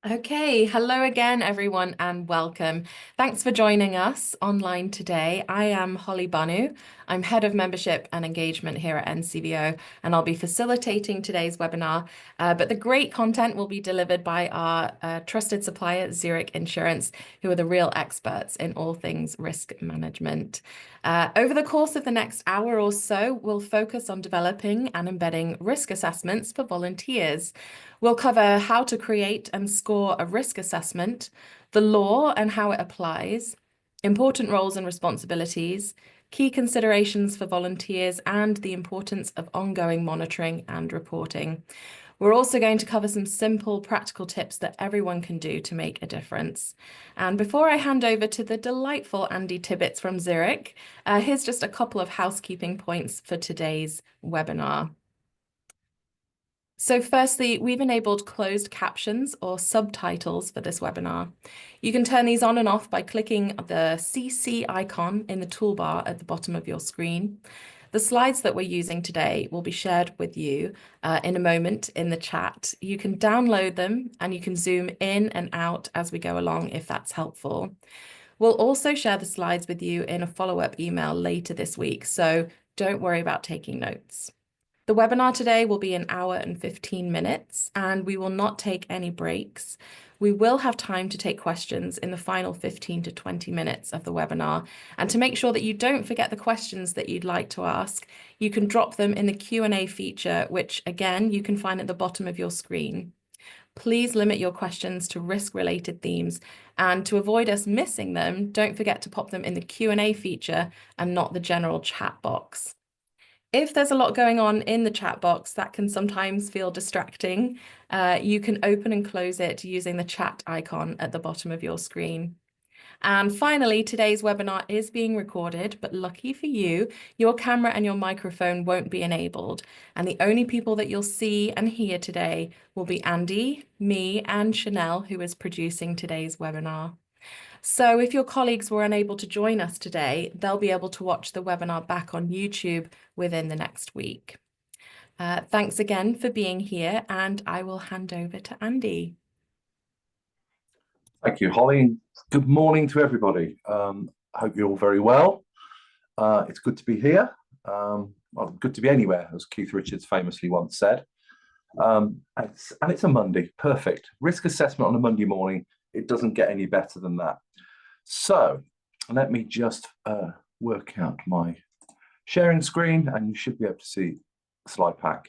Okay, hello again, everyone, and welcome. Thanks for joining us online today. I am Holly Banu. I'm Head of Membership and Engagement here at NCVO, and I'll be facilitating today's webinar. But the great content will be delivered by our trusted supplier, Zurich Insurance, who are the real experts in all things risk management. Over the course of the next hour or so, we'll focus on developing and embedding risk assessments for volunteers. We'll cover how to create and score a risk assessment, the law and how it applies, important roles and responsibilities, key considerations for volunteers, and the importance of ongoing monitoring and reporting. We're also going to cover some simple practical tips that everyone can do to make a difference. And before I hand over to the delightful Andy Tibbetts from Zurich, here's just a couple of housekeeping points for today's webinar. So firstly, we've enabled closed captions or subtitles for this webinar. You can turn these on and off by clicking the CC icon in the toolbar at the bottom of your screen. The slides that we're using today will be shared with you in a moment in the chat. You can download them and you can zoom in and out as we go along if that's helpful. We'll also share the slides with you in a follow-up email later this week, so don't worry about taking notes. The webinar today will be an hour and 15 minutes, and we will not take any breaks. We will have time to take questions in the final 15 to 20 minutes of the webinar. And to make sure that you don't forget the questions that you'd like to ask, you can drop them in the Q&A feature, which again, you can find at the bottom of your screen. Please limit your questions to risk-related themes, and to avoid us missing them, don't forget to pop them in the Q&A feature and not the general chat box. If there's a lot going on in the chat box, that can sometimes feel distracting. You can open and close it using the chat icon at the bottom of your screen. And finally, today's webinar is being recorded, but lucky for you, your camera and your microphone won't be enabled. And the only people that you'll see and hear today will be Andy, me, and Chanel, who is producing today's webinar. So if your colleagues were unable to join us today, they'll be able to watch the webinar back on YouTube within the next week. Thanks again for being here, and I will hand over to Andy. Thank you, Holly. Good morning to everybody. I hope you're all very well. It's good to be here. Well, good to be anywhere, as Keith Richards famously once said. And it's a Monday, perfect. Risk assessment on a Monday morning, it doesn't get any better than that. So let me just work out my sharing screen, and you should be able to see the slide pack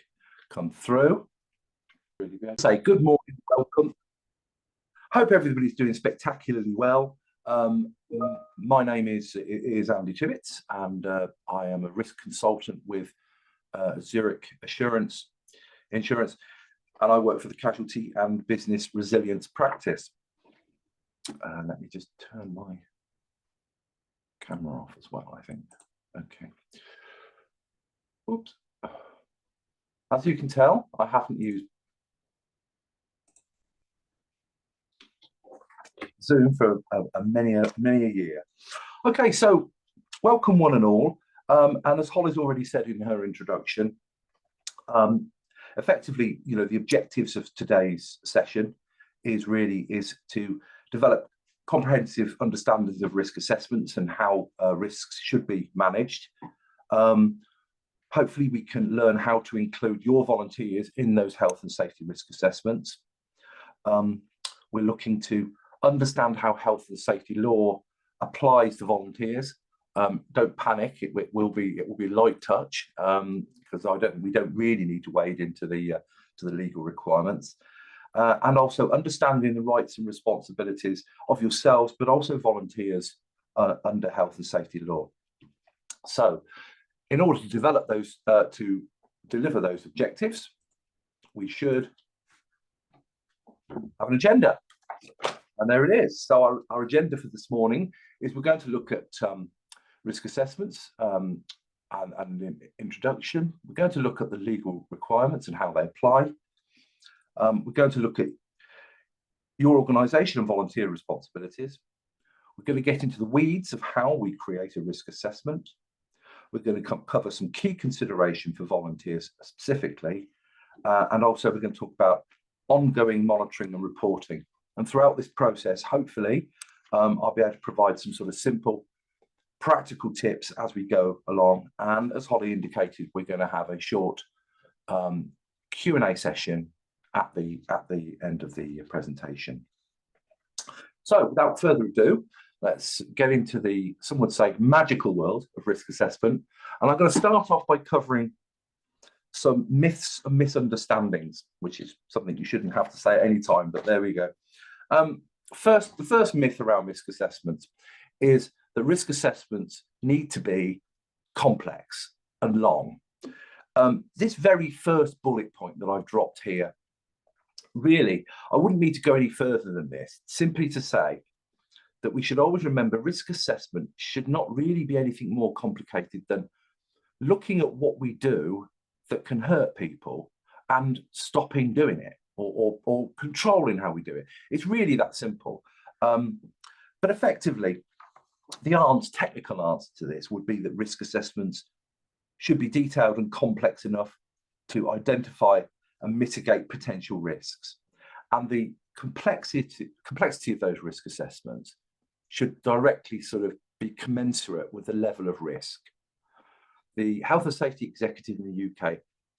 come through. Say good morning, welcome. Hope everybody's doing spectacularly well. My name is Andy Tibbetts, and I am a risk consultant with Zurich Insurance, and I work for the Casualty and Business Resilience practice. Let me just turn my camera off as well, I think. Okay. Oops. As you can tell, I haven't used Zoom for many a year. Okay, so welcome one and all. And as Holly's already said in her introduction, effectively, the objectives of today's session is to develop comprehensive understandings of risk assessments and how risks should be managed. Hopefully we can learn how to include your volunteers in those health and safety risk assessments. We're looking to understand how health and safety law applies to volunteers. Don't panic, it will be light touch, because we don't really need to wade into the legal requirements. And also understanding the rights and responsibilities of yourselves, but also volunteers under health and safety law. So in order to develop those, to deliver those objectives, we should have an agenda. And there it is. So our agenda for this morning is we're going to look at risk assessments and an introduction. We're going to look at the legal requirements and how they apply. We're going to look at your organisation and volunteer responsibilities. We're going to get into the weeds of how we create a risk assessment. We're going to cover some key consideration for volunteers specifically. And also we're going to talk about ongoing monitoring and reporting And throughout this process, hopefully, I'll be able to provide some sort of simple, practical tips as we go along. And as Holly indicated, we're going to have a short Q&A session at the end of the presentation. So without further ado, let's get into the, some would say, magical world of risk assessment. And I'm going to start off by covering some myths and misunderstandings, which is something you shouldn't have to say at any time, but there we go. The first myth around risk assessments is that risk assessments need to be complex and long. This very first bullet point that I've dropped here, really, I wouldn't need to go any further than this, simply to say that we should always remember risk assessment should not really be anything more complicated than looking at what we do that can hurt people and stopping doing it, or controlling how we do it. It's really that simple. But effectively, the technical answer to this would be that risk assessments should be detailed and complex enough to identify and mitigate potential risks. And the complexity of those risk assessments should directly sort of be commensurate with the level of risk. The health and safety executive in the UK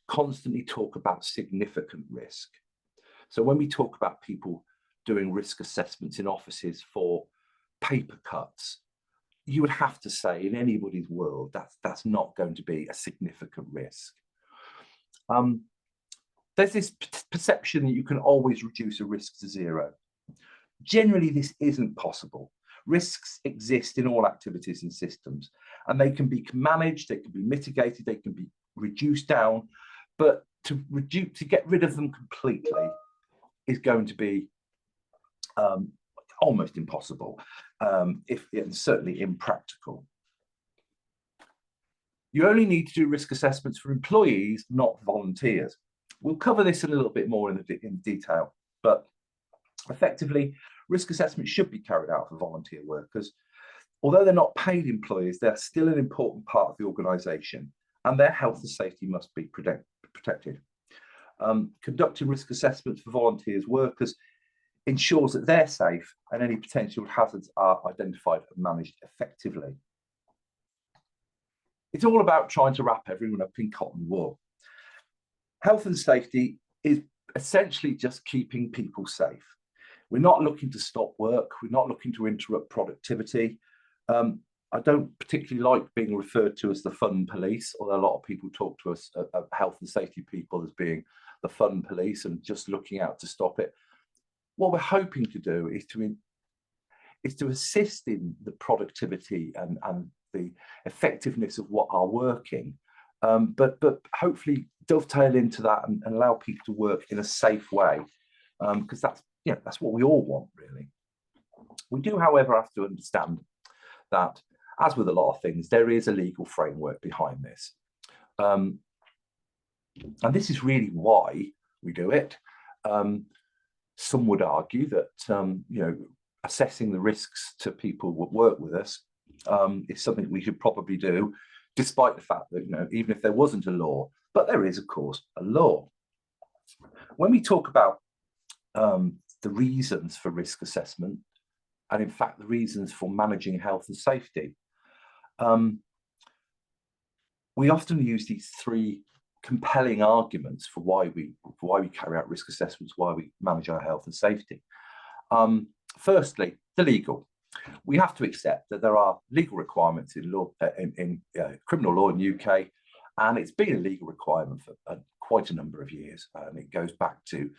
constantly talk about significant risk. So when we talk about people doing risk assessments in offices for paper cuts, you would have to say in anybody's world that's not going to be a significant risk. There's this perception that you can always reduce a risk to zero. Generally, this isn't possible. Risks exist in all activities and systems, and they can be managed, they can be mitigated, they can be reduced down, but to get rid of them completely is going to be almost impossible, if certainly impractical. You only need to do risk assessments for employees, not volunteers. We'll cover this a little bit more in detail, but effectively, risk assessments should be carried out for volunteer workers. Although they're not paid employees, they're still an important part of the organisation, and their health and safety must be protected. Conducting risk assessments for volunteers workers ensures that they're safe and any potential hazards are identified and managed effectively. It's all about trying to wrap everyone up in cotton wool. Health and safety is essentially just keeping people safe. We're not looking to stop work. We're not looking to interrupt productivity. I don't particularly like being referred to as the fun police, although a lot of people talk to us, health and safety people, as being the fun police and just looking out to stop it. What we're hoping to do is to assist in the productivity and the effectiveness of what are working, but hopefully dovetail into that and allow people to work in a safe way, because that's what we all want, really. We do, however, have to understand that, as with a lot of things, there is a legal framework behind this. And this is really why we do it. Some would argue that assessing the risks to people who work with us is something we should probably do, despite the fact that even if there wasn't a law, but there is, of course, a law. When we talk about the reasons for risk assessment, and in fact the reasons for managing health and safety, we often use these three compelling arguments for why we carry out risk assessments, why we manage our health and safety. Firstly, the legal. We have to accept that there are legal requirements in law, in criminal law in the UK, and it's been a legal requirement for quite a number of years. And it goes back to,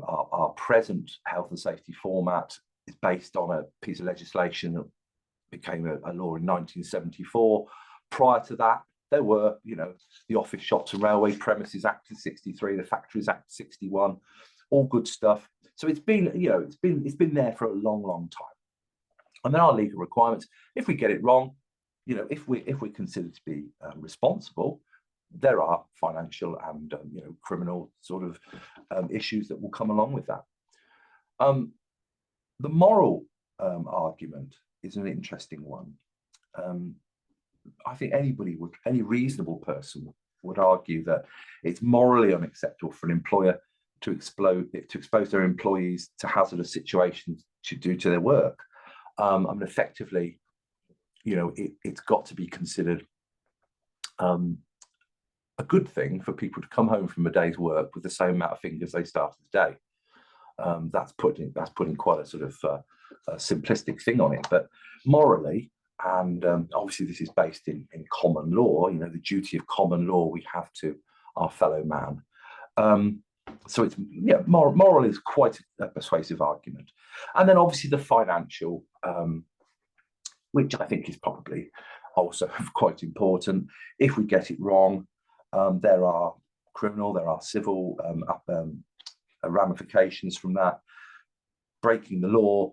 our present health and safety format is based on a piece of legislation that became a law in 1974. Prior to that, there were, the Office, Shops and Railway Premises Act of 63, the Factories Act 61, all good stuff. So it's been, it's been there for a long, long time. And there are legal requirements. If we get it wrong, if we're considered to be responsible, there are financial and criminal sort of issues that will come along with that. The moral argument is an interesting one. I think any reasonable person would argue that it's morally unacceptable for an employer to expose their employees to hazardous situations due to their work. I mean, effectively, you know, it's got to be considered a good thing for people to come home from a day's work with the same amount of fingers they started the day. That's putting quite a sort of a simplistic thing on it, but morally, and obviously this is based in common law, you know, the duty of common law we have to our fellow man. So it's, yeah, moral is quite a persuasive argument. And then obviously the financial, which I think is probably also quite important. If we get it wrong, there are criminal, there are civil ramifications from that. Breaking the law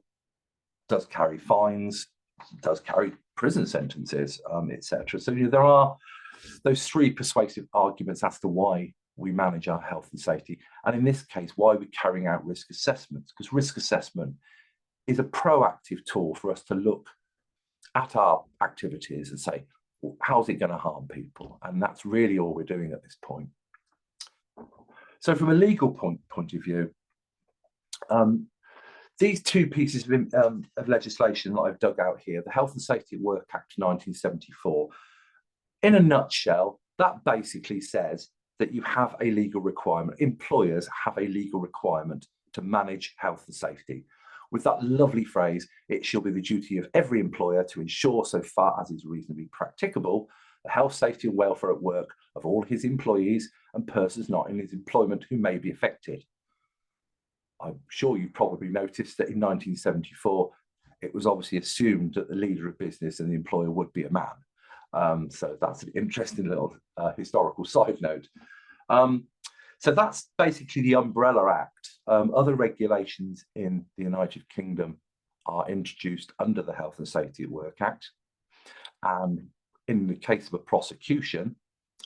does carry fines, does carry prison sentences, etc. So, you know, there are those three persuasive arguments as to why we manage our health and safety. And in this case, why we're carrying out risk assessments, because risk assessment is a proactive tool for us to look at our activities and say, well, how's it going to harm people? And that's really all we're doing at this point. So from a legal point of view, these two pieces of legislation that I've dug out here, the Health and Safety at Work Act 1974, in a nutshell, that basically says that you have a legal requirement, employers have a legal requirement to manage health and safety. With that lovely phrase, it shall be the duty of every employer to ensure, so far as is reasonably practicable, the health, safety and welfare at work of all his employees and persons not in his employment who may be affected. I'm sure you probably noticed that in 1974, it was obviously assumed that the leader of business and the employer would be a man. So that's an interesting little historical side note. So that's basically the Umbrella Act. Other regulations in the United Kingdom are introduced under the Health and Safety at Work Act. And in the case of a prosecution,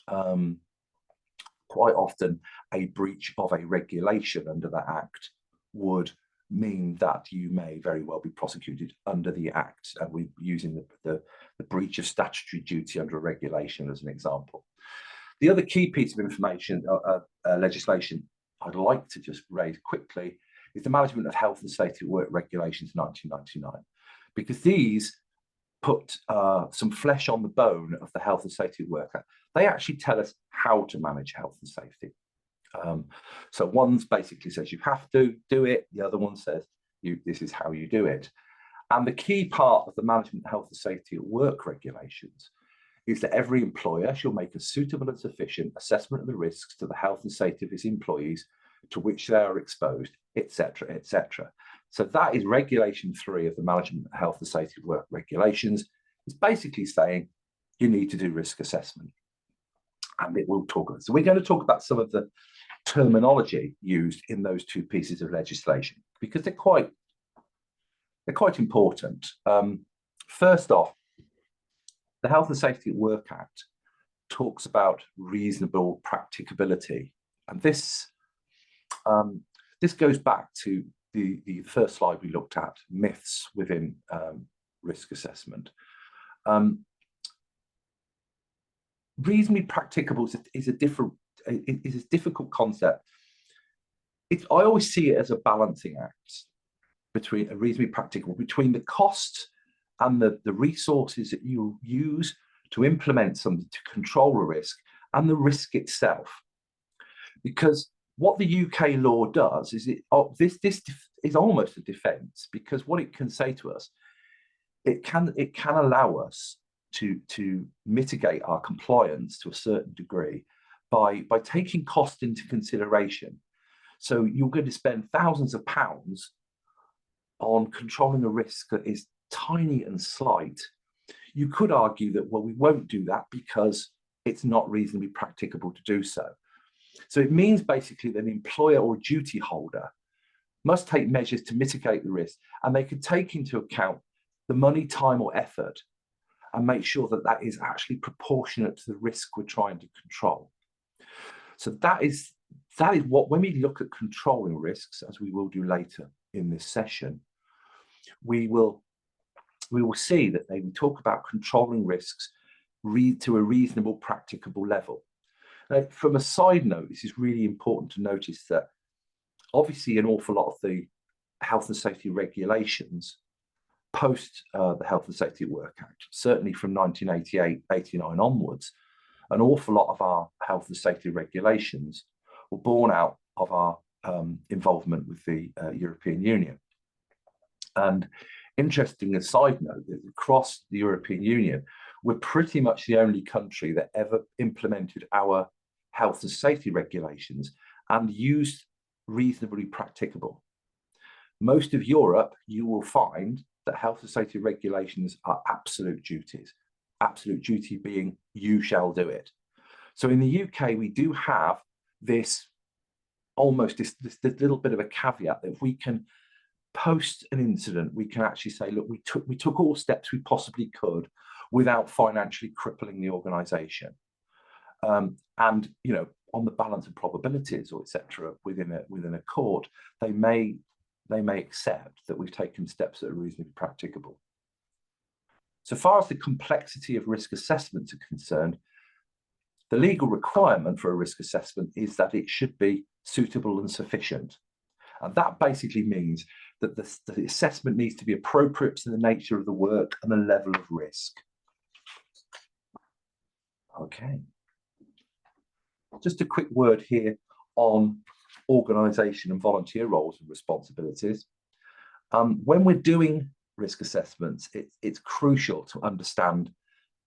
quite often a breach of a regulation under that act would mean that you may very well be prosecuted under the act. And we're using the breach of statutory duty under a regulation as an example. The other key piece of information, legislation I'd like to just raise quickly is the Management of Health and Safety at Work Regulations 1999, because these put some flesh on the bone of the Health and Safety at Work Act. They actually tell us how to manage health and safety. So one basically says you have to do it, the other one says this is how you do it. And the key part of the Management of Health and Safety at Work regulations is that every employer shall make a suitable and sufficient assessment of the risks to the health and safety of his employees to which they are exposed, etc., etc. So that is Regulation 3 of the Management of Health and Safety at Work regulations. It's basically saying you need to do risk assessment. And it will talk about. So we're going to talk about some of the terminology used in those two pieces of legislation because they're quite important. First off, the Health and Safety at Work Act talks about reasonable practicability, and this goes back to the first slide we looked at, myths within risk assessment. Reasonably practicable is a difficult concept. I always see it as a balancing act between a reasonably practicable, between the cost and the resources that you use to implement something to control a risk and the risk itself. Because what the UK law does is this is almost a defense, because what it can say to us, it can allow us to mitigate our compliance to a certain degree by taking cost into consideration. So you're going to spend thousands of pounds on controlling a risk that is tiny and slight. You could argue that, well, we won't do that because it's not reasonably practicable to do so. So it means basically that an employer or duty holder must take measures to mitigate the risk, and they could take into account the money, time, or effort and make sure that that is actually proportionate to the risk we're trying to control. So that is what, when we look at controlling risks, as we will do later in this session, we will see that we talk about controlling risks to a reasonable, practicable level. Now, from a side note, this is really important to notice that obviously an awful lot of the health and safety regulations post the Health and Safety at Work Act, certainly from 1988-89 onwards, an awful lot of our health and safety regulations were born out of our involvement with the European Union. And interesting as a side note, that across the European Union, we're pretty much the only country that ever implemented our health and safety regulations and used reasonably practicable. Most of Europe, you will find that health and safety regulations are absolute duties. Absolute duty being you shall do it. So in the UK, we do have this almost this little bit of a caveat that if we can post an incident, we can actually say, look, we took all steps we possibly could without financially crippling the organization. And you know, on the balance of probabilities or etc. within a court, they may accept that we've taken steps that are reasonably practicable. So far as the complexity of risk assessments are concerned, the legal requirement for a risk assessment is that it should be suitable and sufficient. And that basically means that the assessment needs to be appropriate to the nature of the work and the level of risk. Okay. Just a quick word here on organisation and volunteer roles and responsibilities. When we're doing risk assessments, it's crucial to understand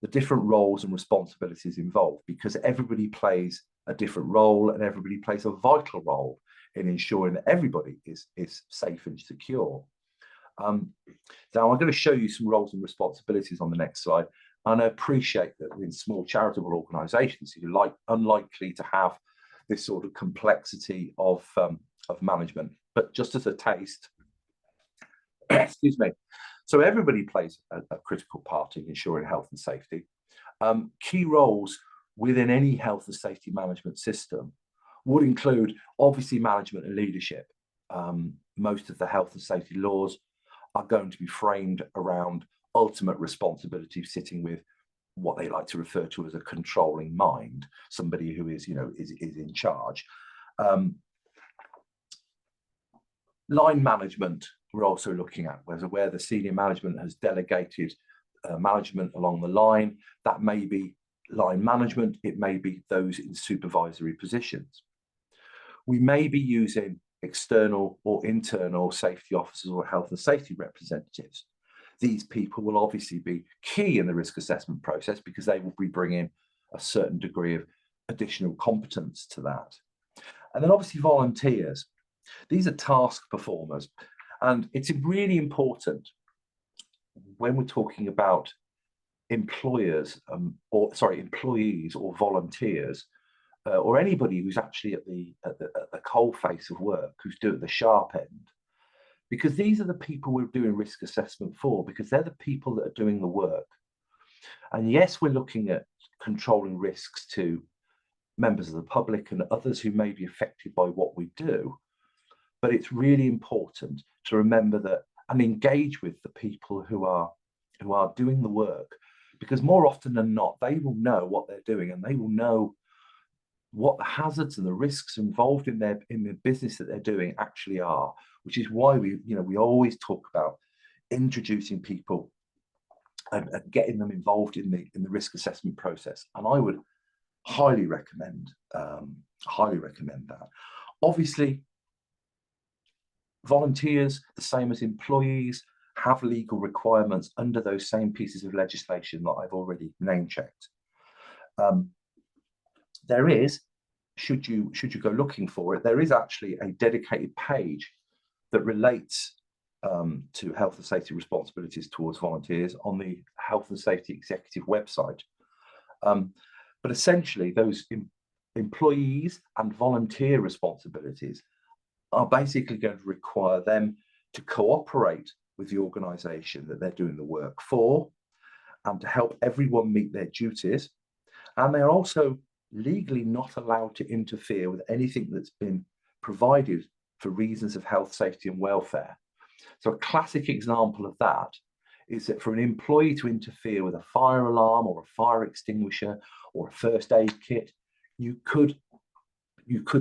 the different roles and responsibilities involved, because everybody plays a different role and everybody plays a vital role in ensuring that everybody is safe and secure. Now I'm going to show you some roles and responsibilities on the next slide, and I appreciate that in small charitable organisations you're unlikely to have this sort of complexity of management, but just as a taste, excuse me. So everybody plays a critical part in ensuring health and safety. Key roles within any health and safety management system would include obviously management and leadership. Most of the health and safety laws are going to be framed around ultimate responsibility, sitting with what they like to refer to as a controlling mind, somebody who is, you know, is in charge. Line management, we're also looking at, where the senior management has delegated management along the line. That may be line management, it may be those in supervisory positions. We may be using external or internal safety officers or health and safety representatives. These people will obviously be key in the risk assessment process because they will be bringing a certain degree of additional competence to that. And then obviously volunteers. These are task performers, and it's really important when we're talking about employees or volunteers, or anybody who's actually at the coalface of work, who's doing the sharp end, because these are the people we're doing risk assessment for, because they're the people that are doing the work. And yes, we're looking at controlling risks to members of the public and others who may be affected by what we do, but it's really important to remember that and engage with the people who are doing the work, because more often than not, they will know what they're doing and they will know what the hazards and the risks involved in the business that they're doing actually are, which is why we always talk about introducing people and getting them involved in the risk assessment process. And I would highly recommend that. Obviously, volunteers, the same as employees, have legal requirements under those same pieces of legislation that I've already name checked. There is, should you go looking for it, there is actually a dedicated page that relates to health and safety responsibilities towards volunteers on the Health and Safety Executive website. But essentially, those employees and volunteer responsibilities are basically going to require them to cooperate with the organisation that they're doing the work for, and to help everyone meet their duties. And they're also legally not allowed to interfere with anything that's been provided for reasons of health, safety and welfare. So a classic example of that is that for an employee to interfere with a fire alarm or a fire extinguisher or a first aid kit, you could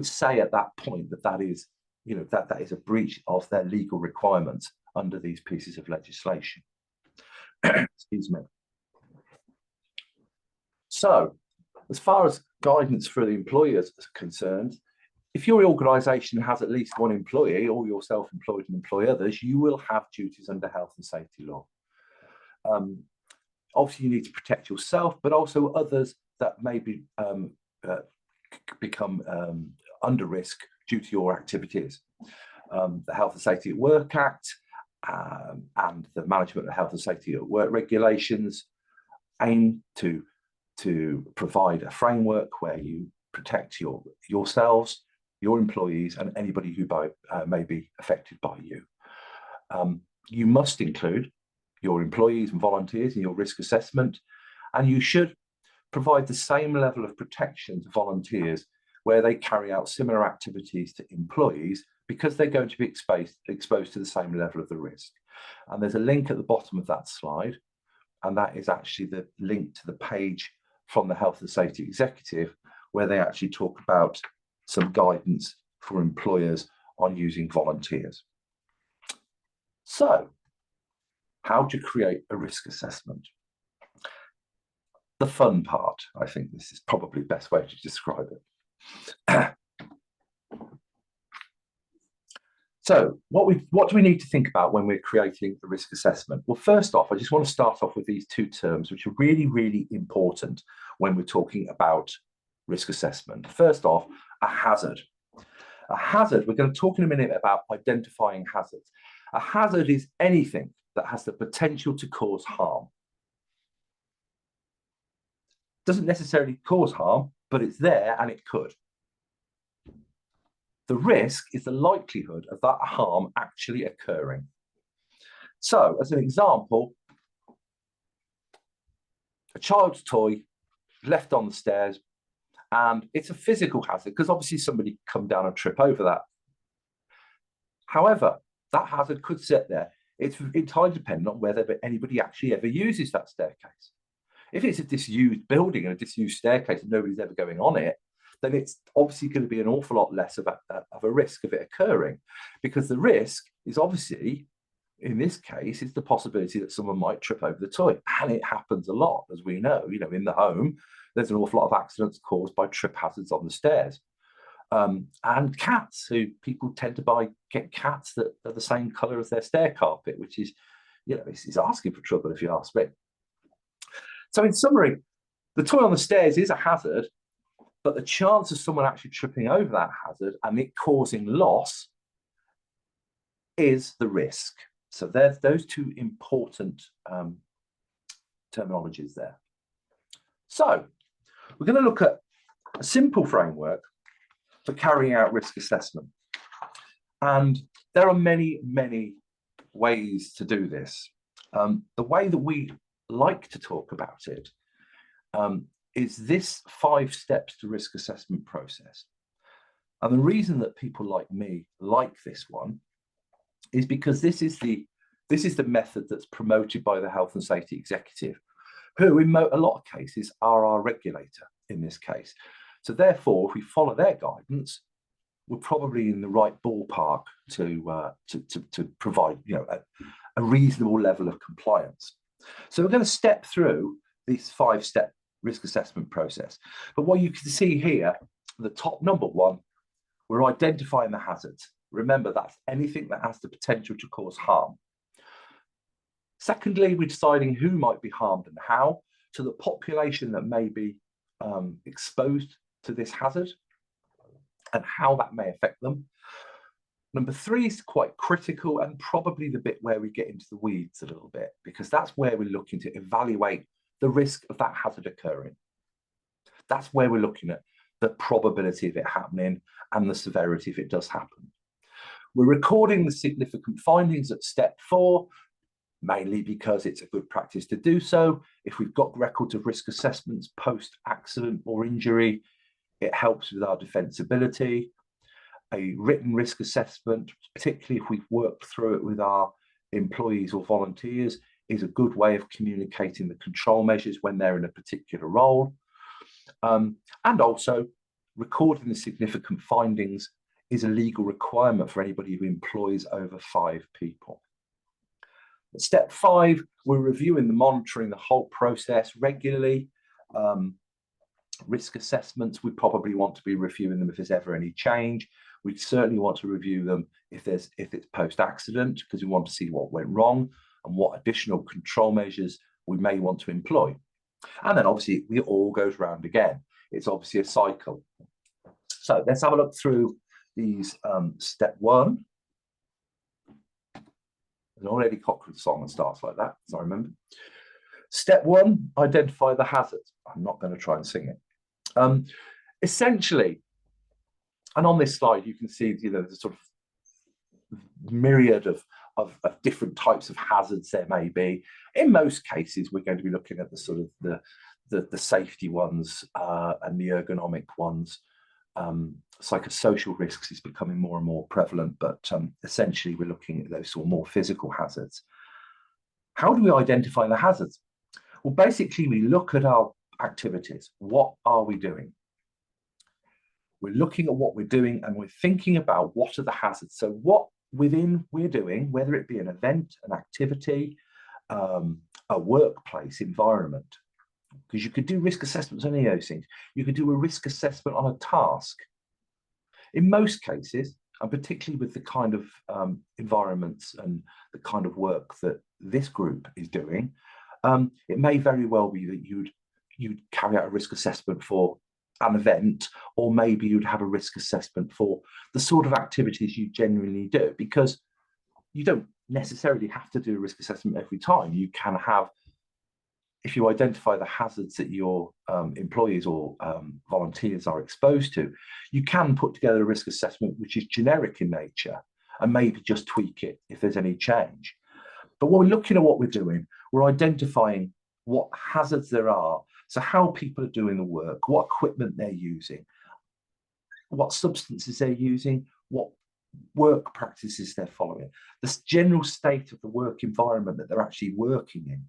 say at that point that is that is a breach of their legal requirements under these pieces of legislation. Excuse me. So, as far as guidance for the employers is concerned, if your organisation has at least one employee, or you're self-employed and employ others, you will have duties under health and safety law. Obviously, you need to protect yourself, but also others that may be become under risk due to your activities. The Health and Safety at Work Act and the Management of Health and Safety at Work regulations aim to provide a framework where you protect yourselves, your employees, and anybody who may be affected by you. You must include your employees and volunteers in your risk assessment, and you should provide the same level of protection to volunteers where they carry out similar activities to employees, because they're going to be exposed to the same level of the risk. And there's a link at the bottom of that slide, and that is actually the link to the page from the Health and Safety Executive, where they actually talk about some guidance for employers on using volunteers. So, how to create a risk assessment? The fun part, I think this is probably the best way to describe it. So what do we need to think about when we're creating a risk assessment? Well, first off, I just want to start off with these two terms, which are really, really important when we're talking about risk assessment. First off, a hazard. A hazard, we're going to talk in a minute about identifying hazards. A hazard is anything that has the potential to cause harm. Doesn't necessarily cause harm, but it's there and it could. The risk is the likelihood of that harm actually occurring. So, as an example, a child's toy left on the stairs, and it's a physical hazard because obviously somebody come down and trip over that. However, that hazard could sit there. It's entirely dependent on whether anybody actually ever uses that staircase. If it's a disused building and a disused staircase and nobody's ever going on it, then it's obviously going to be an awful lot less of a risk of it occurring, because the risk is obviously, in this case, is the possibility that someone might trip over the toy. And it happens a lot, as we know, in the home, there's an awful lot of accidents caused by trip hazards on the stairs. And cats, who people tend to get cats that are the same colour as their stair carpet, which is, is asking for trouble if you ask me. So in summary, the toy on the stairs is a hazard, but the chance of someone actually tripping over that hazard and it causing loss is the risk. So there's those two important terminologies there. So we're going to look at a simple framework for carrying out risk assessment. And there are many, many ways to do this. The way that we like to talk about it is this 5 steps to risk assessment process. And the reason that people like me like this one is because this is the method that's promoted by the Health and Safety Executive, who in a lot of cases are our regulator in this case. So therefore, if we follow their guidance, we're probably in the right ballpark to provide a reasonable level of compliance. So we're going to step through this 5-step risk assessment process. But what you can see here, the top number 1, we're identifying the hazards. Remember, that's anything that has the potential to cause harm. Secondly, we're deciding who might be harmed and how, to the population that may be exposed to this hazard and how that may affect them. Number 3 is quite critical and probably the bit where we get into the weeds a little bit, because that's where we're looking to evaluate the risk of that hazard occurring. That's where we're looking at the probability of it happening and the severity if it does happen. We're recording the significant findings at step 4, mainly because it's a good practice to do so. If we've got records of risk assessments post-accident or injury, it helps with our defensibility. A written risk assessment, particularly if we've worked through it with our employees or volunteers, is a good way of communicating the control measures when they're in a particular role. And also, recording the significant findings is a legal requirement for anybody who employs over 5 people. At step 5, we're reviewing the monitoring the whole process regularly. Risk assessments, we probably want to be reviewing them if there's ever any change. We'd certainly want to review them if it's post-accident, because we want to see what went wrong and what additional control measures we may want to employ. And then obviously it all goes round again. It's obviously a cycle. So let's have a look through these. Step 1. There's already Cochrane song that starts like that, as I remember. Step 1, identify the hazard. I'm not going to try and sing it. Essentially, and on this slide, you can see, the sort of myriad of different types of hazards there may be. In most cases, we're going to be looking at the sort of the safety ones and the ergonomic ones. Psychosocial risks is becoming more and more prevalent, but essentially we're looking at those sort of more physical hazards. How do we identify the hazards? Well, basically, we look at our activities. What are we doing? We're looking at what we're doing and we're thinking about what are the hazards. So what within we're doing, whether it be an event, an activity, a workplace environment, because you could do risk assessments on any of those things. You could do a risk assessment on a task. In most cases, and particularly with the kind of environments and the kind of work that this group is doing, it may very well be that you'd carry out a risk assessment for an event, or maybe you'd have a risk assessment for the sort of activities you genuinely do, because you don't necessarily have to do a risk assessment every time. You can have, if you identify the hazards that your employees or volunteers are exposed to, you can put together a risk assessment which is generic in nature and maybe just tweak it if there's any change. But when we're looking at what we're doing, we're identifying what hazards there are, so how people are doing the work, what equipment they're using, what substances they're using, what work practices they're following, the general state of the work environment that they're actually working in.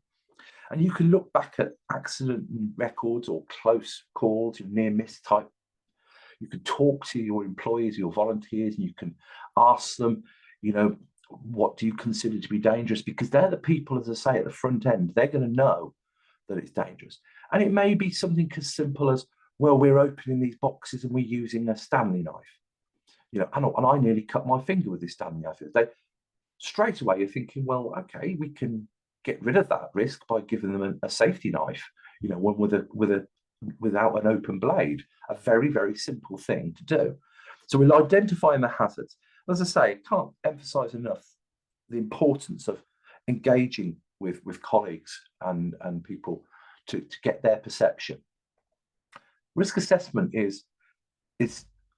And you can look back at accident records or close calls, near miss type. You can talk to your employees, your volunteers, and you can ask them, what do you consider to be dangerous? Because they're the people, as I say, at the front end. They're going to know that it's dangerous. And it may be something as simple as, well, we're opening these boxes and we're using a Stanley knife. And I nearly cut my finger with this Stanley knife. Straight away, you're thinking, well, okay, we can get rid of that risk by giving them a safety knife, one without an open blade. A very, very simple thing to do. So we're identifying the hazards. As I say, I can't emphasize enough the importance of engaging with colleagues and people to get their perception. Risk assessment is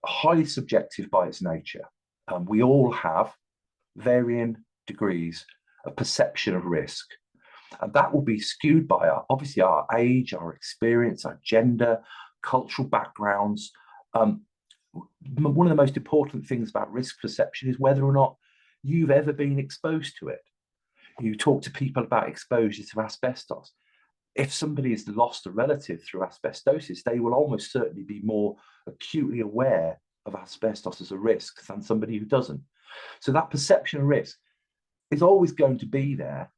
highly subjective by its nature. We all have varying degrees of perception of risk, and that will be skewed by obviously our age, our experience, our gender, cultural backgrounds. One of the most important things about risk perception is whether or not you've ever been exposed to it. You talk to people about exposure to asbestos. If somebody has lost a relative through asbestosis, they will almost certainly be more acutely aware of asbestos as a risk than somebody who doesn't. So that perception of risk is always going to be there.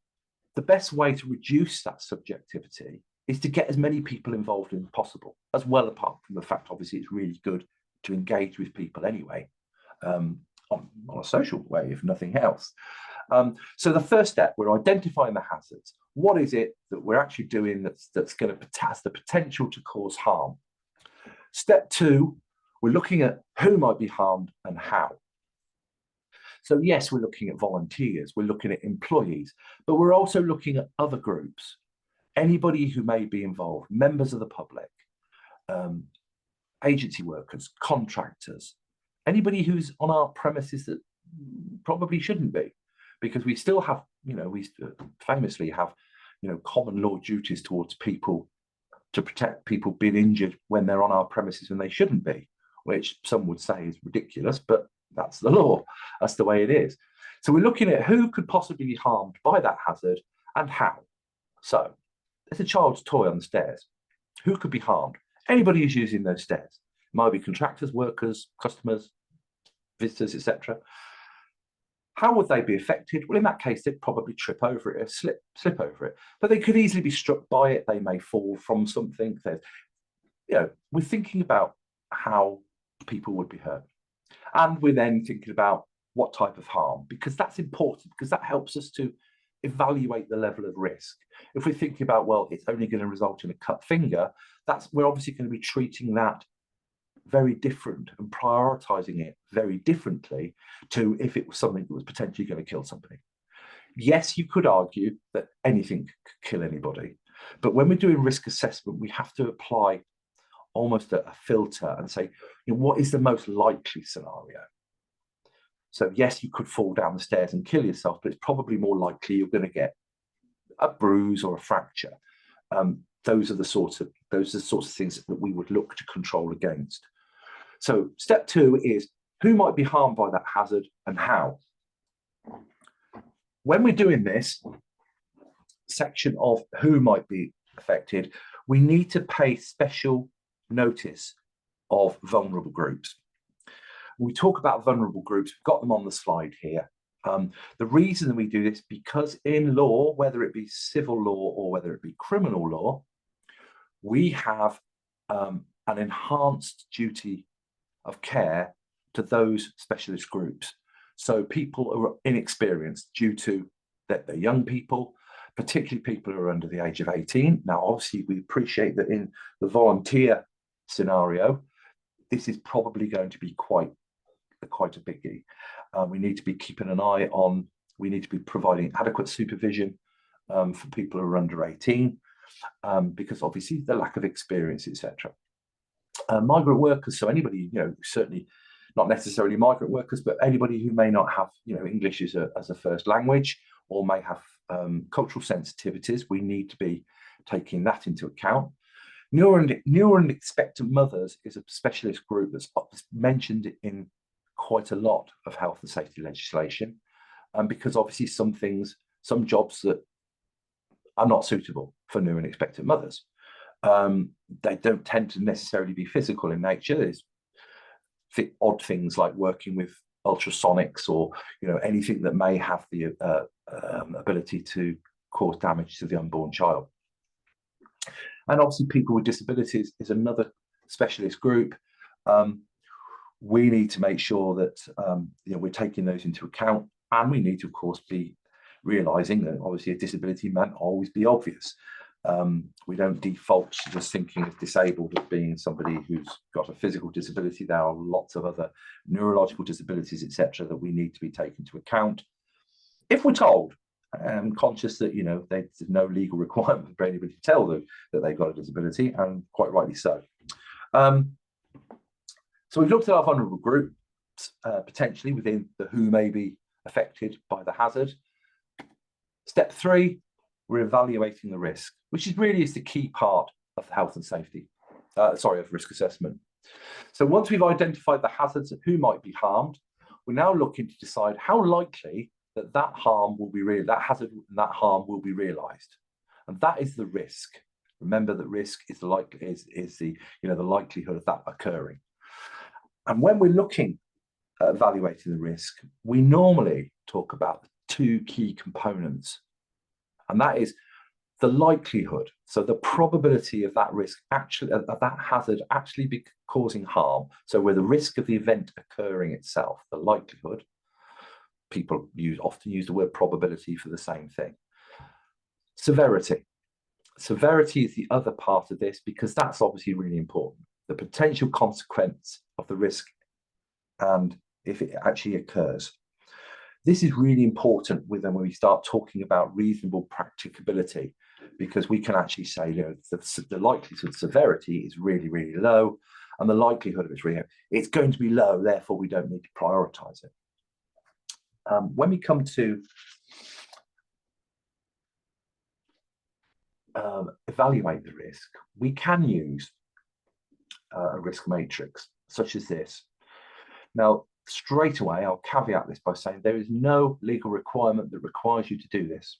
The best way to reduce that subjectivity is to get as many people involved as possible, as well, apart from the fact, obviously, it's really good to engage with people anyway, on a social way, if nothing else. So the first step, we're identifying the hazards. What is it that we're actually doing that's going to has the potential to cause harm? Step 2, we're looking at who might be harmed and how. So yes, we're looking at volunteers, we're looking at employees, but we're also looking at other groups, anybody who may be involved, members of the public, agency workers, contractors, anybody who's on our premises that probably shouldn't be, because we still have, we famously have, common law duties towards people to protect people being injured when they're on our premises when they shouldn't be, which some would say is ridiculous, but that's the law. That's the way it is. So we're looking at who could possibly be harmed by that hazard and how. So there's a child's toy on the stairs. Who could be harmed? Anybody who's using those stairs. It might be contractors, workers, customers, visitors, etc. How would they be affected? Well, in that case, they'd probably trip over it or slip over it, but they could easily be struck by it. They may fall from something. We're thinking about how people would be hurt. And we're then thinking about what type of harm, because that's important, because that helps us to evaluate the level of risk. If we're thinking about, well, it's only going to result in a cut finger, we're obviously going to be treating that very different and prioritizing it very differently to if it was something that was potentially going to kill somebody. Yes, you could argue that anything could kill anybody, but when we're doing risk assessment, we have to apply almost a filter and say, what is the most likely scenario? So yes, you could fall down the stairs and kill yourself, but it's probably more likely you're going to get a bruise or a fracture. Those are the sorts of things that we would look to control against. So step 2 is who might be harmed by that hazard and how. When we're doing this section of who might be affected, we need to pay special notice of vulnerable groups. When we talk about vulnerable groups, we've got them on the slide here. The reason that we do this, because in law, whether it be civil law or whether it be criminal law, we have an enhanced duty of care to those specialist groups. So people who are inexperienced due to that they're young people, particularly people who are under the age of 18. Now, obviously, we appreciate that in the volunteer scenario, this is probably going to be quite a biggie. We need to be keeping an eye on, we need to be providing adequate supervision for people who are under 18, because obviously the lack of experience, etc. Migrant workers, so anybody, certainly not necessarily migrant workers, but anybody who may not have, English as a first language or may have cultural sensitivities, we need to be taking that into account. New and expectant mothers is a specialist group that's mentioned in quite a lot of health and safety legislation, because obviously some jobs that are not suitable for new and expectant mothers. They don't tend to necessarily be physical in nature. There's odd things like working with ultrasonics or anything that may have the ability to cause damage to the unborn child. And obviously people with disabilities is another specialist group. We need to make sure that we're taking those into account, and we need to, of course, be realizing that obviously a disability may not always be obvious. We don't default to just thinking of disabled as being somebody who's got a physical disability. There are lots of other neurological disabilities, etc., that we need to be taken into account. If we're told, I'm conscious that there's no legal requirement for anybody to tell them that they've got a disability, and quite rightly so. So we've looked at our vulnerable groups, potentially within the who may be affected by the hazard. Step 3, we're evaluating the risk, which is the key part of the health and safety, of risk assessment. So once we've identified the hazards of who might be harmed, we're now looking to decide how likely that harm will be that hazard and that harm will be realized, and that is the risk. Remember that risk is the likelihood of that occurring. And when we're looking at evaluating the risk, we normally talk about the 2 key components, and that is the likelihood, so the probability of that risk of that hazard actually be causing harm. So where the risk of the event occurring itself, the likelihood. People often use the word probability for the same thing. Severity. Severity is the other part of this, because that's obviously really important. The potential consequence of the risk and if it actually occurs. This is really important when we start talking about reasonable practicability, because we can actually say the likelihood of severity is really, really low, and the likelihood of it's going to be low, therefore we don't need to prioritize it. When we come to evaluate the risk, we can use a risk matrix such as this. Now, straight away, I'll caveat this by saying there is no legal requirement that requires you to do this.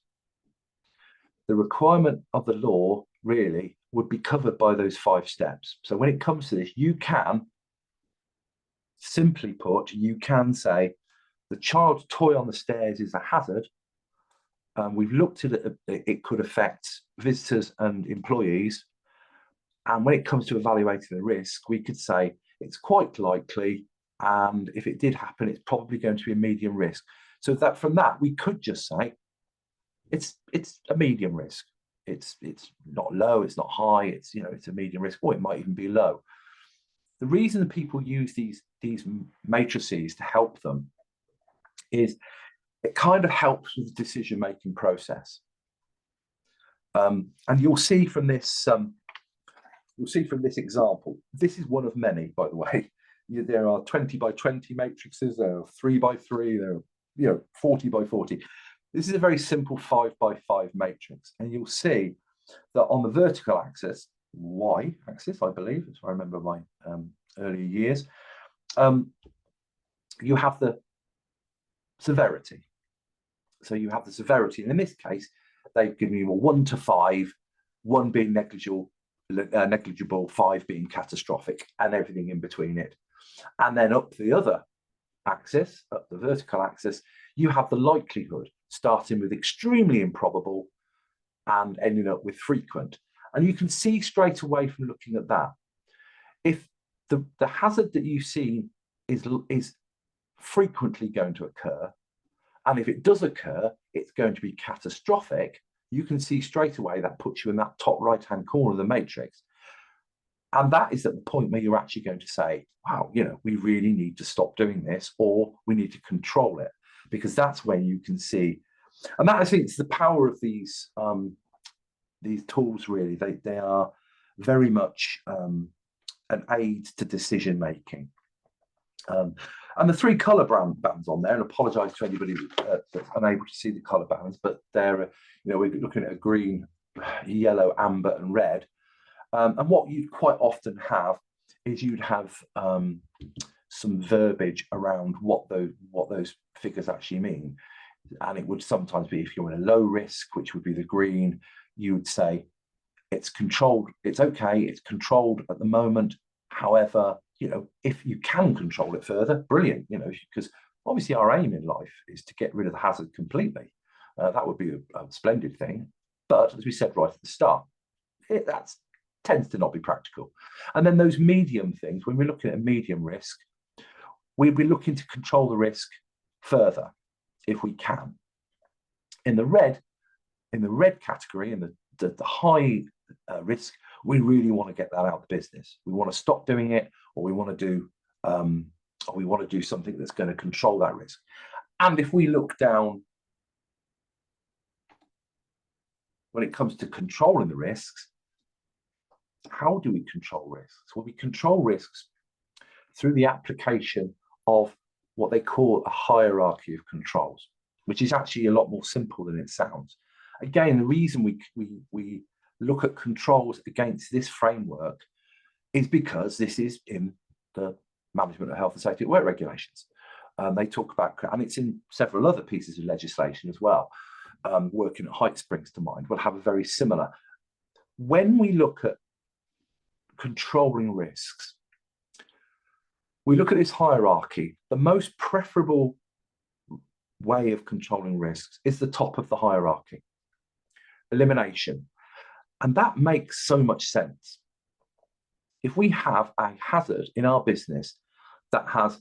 The requirement of the law really would be covered by those 5 steps. So when it comes to this, you can Simply put, you can say the child's toy on the stairs is a hazard. We've looked at it, it could affect visitors and employees. And when it comes to evaluating the risk, we could say it's quite likely, and if it did happen, it's probably going to be a medium risk. So that from that, we could just say it's a medium risk. It's not low, it's not high, it's it's a medium risk, or it might even be low. The reason that people use these matrices to help them is it kind of helps with the decision-making process. And you'll see from this example, this is one of many, by the way. There are 20 by 20 matrices, there are 3 by 3, there are 40 by 40. This is a very simple 5 by 5 matrix, and you'll see that on the vertical axis, y-axis, I believe, if I remember my earlier years, you have the severity. So you have the severity, and in this case, they've given you a 1 to 5, 1 being negligible, 5 being catastrophic, and everything in between it. And then up the other axis, up the vertical axis, you have the likelihood, starting with extremely improbable and ending up with frequent. And you can see straight away from looking at that, if the hazard that you see is frequently going to occur, and if it does occur, it's going to be catastrophic, you can see straight away that puts you in that top right-hand corner of the matrix. And that is at the point where you're actually going to say, wow, we really need to stop doing this, or we need to control it, because that's when you can see. And that, I think, is the power of these tools, really. They are very much an aid to decision making. And the 3 color bands on there, and apologize to anybody that's unable to see the color bands, but they're, we're looking at a green, yellow, amber, and red. And what you'd quite often have is you'd have some verbiage around what those figures actually mean. And it would sometimes be, if you're in a low risk, which would be the green, you would say it's controlled, it's okay, it's controlled at the moment. However, if you can control it further, brilliant, because obviously our aim in life is to get rid of the hazard completely. That would be a splendid thing. But as we said right at the start, that tends to not be practical. And then those medium things, when we're looking at a medium risk, we'd be looking to control the risk further if we can. In the red category, in the high risk, we really want to get that out of the business. We want to stop doing it, or we want to do something that's going to control that risk. And if we look down, when it comes to controlling the risks, how do we control risks? Well, we control risks through the application of what they call a hierarchy of controls, which is actually a lot more simple than it sounds. Again, the reason we look at controls against this framework is because this is in the Management of Health and Safety at Work regulations. They talk about, and it's in several other pieces of legislation as well. Working at height springs to mind. We'll have a very similar. When we look at controlling risks, we look at this hierarchy. The most preferable way of controlling risks is the top of the hierarchy, elimination. And that makes so much sense. If we have a hazard in our business that has,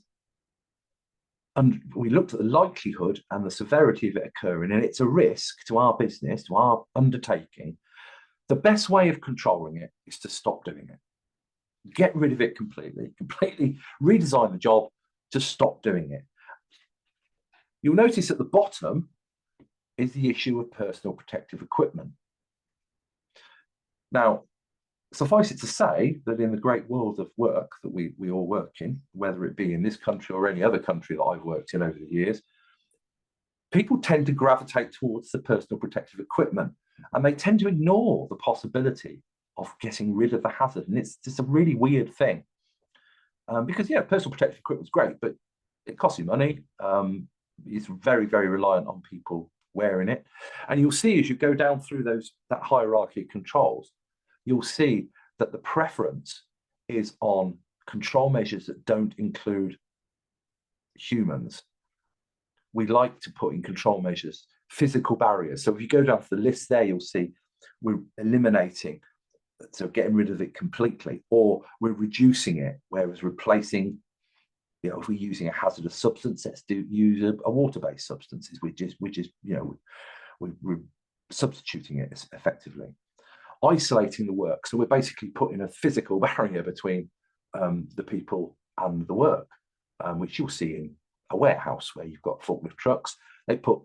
and we looked at the likelihood and the severity of it occurring, and it's a risk to our business, to our undertaking, the best way of controlling it is to stop doing it. Get rid of it completely redesign the job to stop doing it. You'll notice at the bottom is the issue of personal protective equipment. Now, suffice it to say that in the great world of work that we all work in, whether it be in this country or any other country that I've worked in over the years, people tend to gravitate towards the personal protective equipment, and they tend to ignore the possibility of getting rid of the hazard. And it's just a really weird thing. Because, yeah, personal protective equipment is great, but it costs you money. It's very, very reliant on people wearing it. And you'll see as you go down through that hierarchy of controls, you'll see that the preference is on control measures that don't include humans, we like to put in control measures, physical barriers. So if you go down to the list there, you'll see we're eliminating, so getting rid of it completely, or we're reducing it, whereas replacing, if we're using a hazardous substance, let's use a water-based substances. We're substituting it effectively. Isolating the work, so we're basically putting a physical barrier between the people and the work, which you'll see in a warehouse where you've got forklift trucks. They put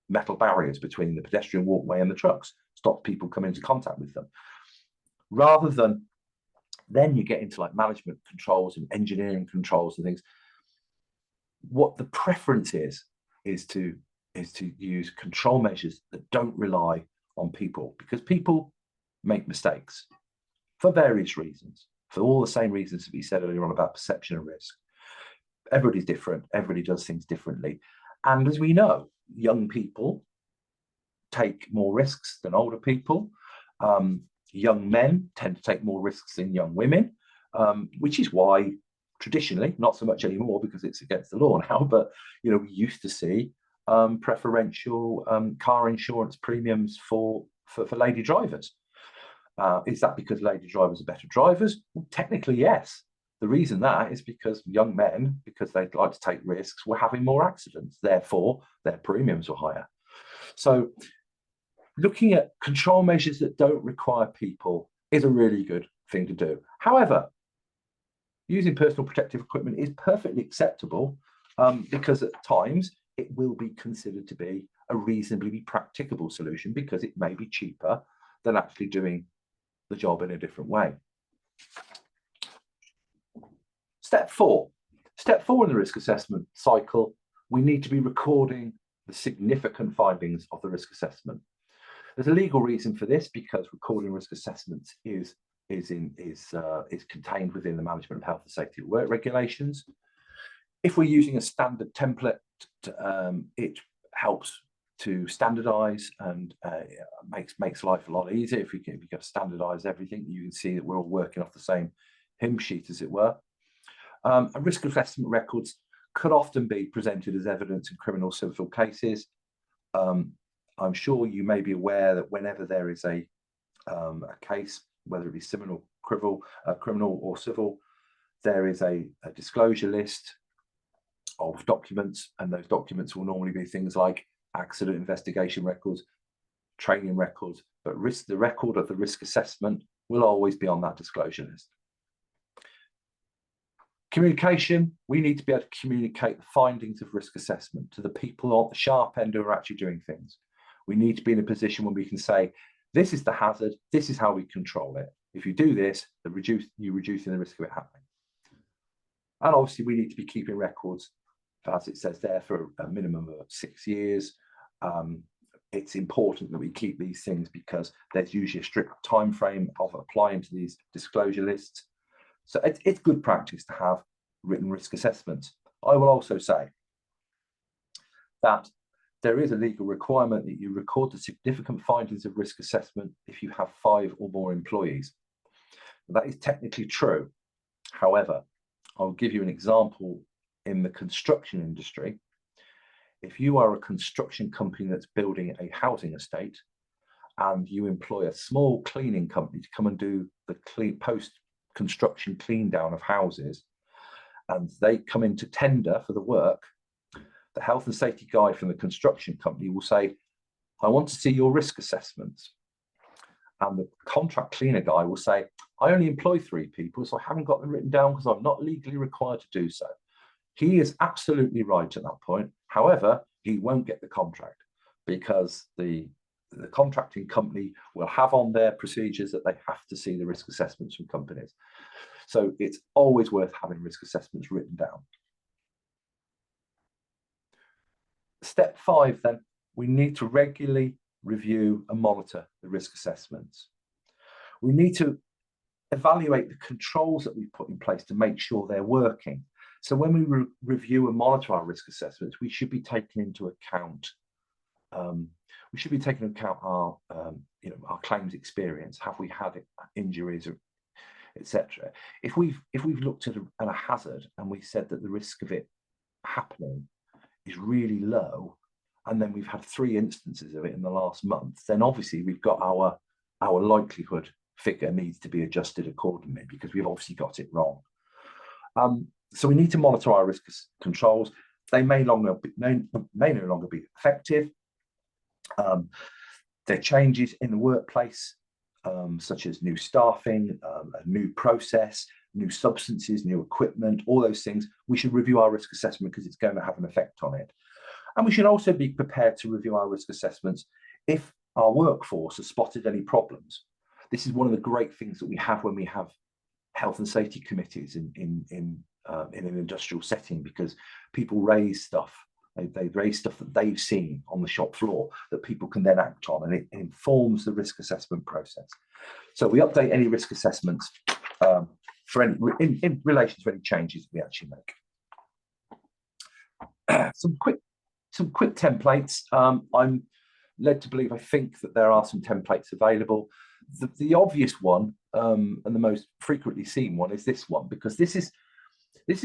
metal barriers between the pedestrian walkway and the trucks, stop people coming into contact with them. Rather than then you get into like management controls and engineering controls and things. What the preference is to use control measures that don't rely on people, because people make mistakes for various reasons, for all the same reasons that we said earlier on about perception of risk. Everybody's different, everybody does things differently. And as we know, young people take more risks than older people. Young men tend to take more risks than young women, which is why traditionally, not so much anymore because it's against the law now, but we used to see preferential car insurance premiums for lady drivers. Is that because lady drivers are better drivers? Well, technically, yes. The reason that is because young men, because they'd like to take risks, were having more accidents. Therefore, their premiums were higher. So looking at control measures that don't require people is a really good thing to do. However, using personal protective equipment is perfectly acceptable because at times it will be considered to be a reasonably practicable solution because it may be cheaper than actually doing the job in a different way. Step four in the risk assessment cycle, we need to be recording the significant findings of the risk assessment. There's a legal reason for this because recording risk assessments is contained within the management of health and safety at work regulations. If we're using a standard template, it helps to standardize and makes life a lot easier. If you can standardize everything, you can see that we're all working off the same hymn sheet, as it were. And risk assessment records could often be presented as evidence in criminal civil cases. I'm sure you may be aware that whenever there is a case, whether it be criminal or civil, there is a disclosure list of documents, and those documents will normally be things like accident investigation records, training records, but the record of the risk assessment will always be on that disclosure list. Communication, we need to be able to communicate the findings of risk assessment to the people on the sharp end who are actually doing things. We need to be in a position where we can say, this is the hazard, this is how we control it. If you do this, you're reducing the risk of it happening. And obviously we need to be keeping records, as it says there, for a minimum of 6 years. It's important that we keep these things because there's usually a strict time frame of applying to these disclosure lists. So it's good practice to have written risk assessments. I will also say that there is a legal requirement that you record the significant findings of risk assessment if you have 5 or more employees. That is technically true. However, I'll give you an example in the construction industry. If you are a construction company that's building a housing estate and you employ a small cleaning company to come and do the post-construction clean down of houses, and they come into tender for the work, the health and safety guy from the construction company will say, I want to see your risk assessments. And the contract cleaner guy will say, I only employ 3 people, so I haven't got them written down because I'm not legally required to do so. He is absolutely right at that point. However, he won't get the contract because the contracting company will have on their procedures that they have to see the risk assessments from companies. So it's always worth having risk assessments written down. Step 5, then, we need to regularly review and monitor the risk assessments. We need to evaluate the controls that we put in place to make sure they're working. So when we review and monitor our risk assessments, we should be taking into account our claims experience. Have we had injuries, etc.? If we've looked at a hazard and we said that the risk of it happening is really low, and then we've had 3 instances of it in the last month, then obviously we've got our likelihood figure needs to be adjusted accordingly, because we've obviously got it wrong. So we need to monitor our risk controls. They may no longer be effective. There are changes in the workplace, such as new staffing, a new process, new substances, new equipment, all those things. We should review our risk assessment because it's going to have an effect on it. And we should also be prepared to review our risk assessments if our workforce has spotted any problems. This is one of the great things that we have when we have health and safety committees in an industrial setting, because people raise stuff. They raise stuff that they've seen on the shop floor that people can then act on, and it informs the risk assessment process. So we update any risk assessments in relation to any changes we actually make. Some quick templates. I'm led to believe, I think, that there are some templates available. The obvious one, and the most frequently seen one, is this one, because this is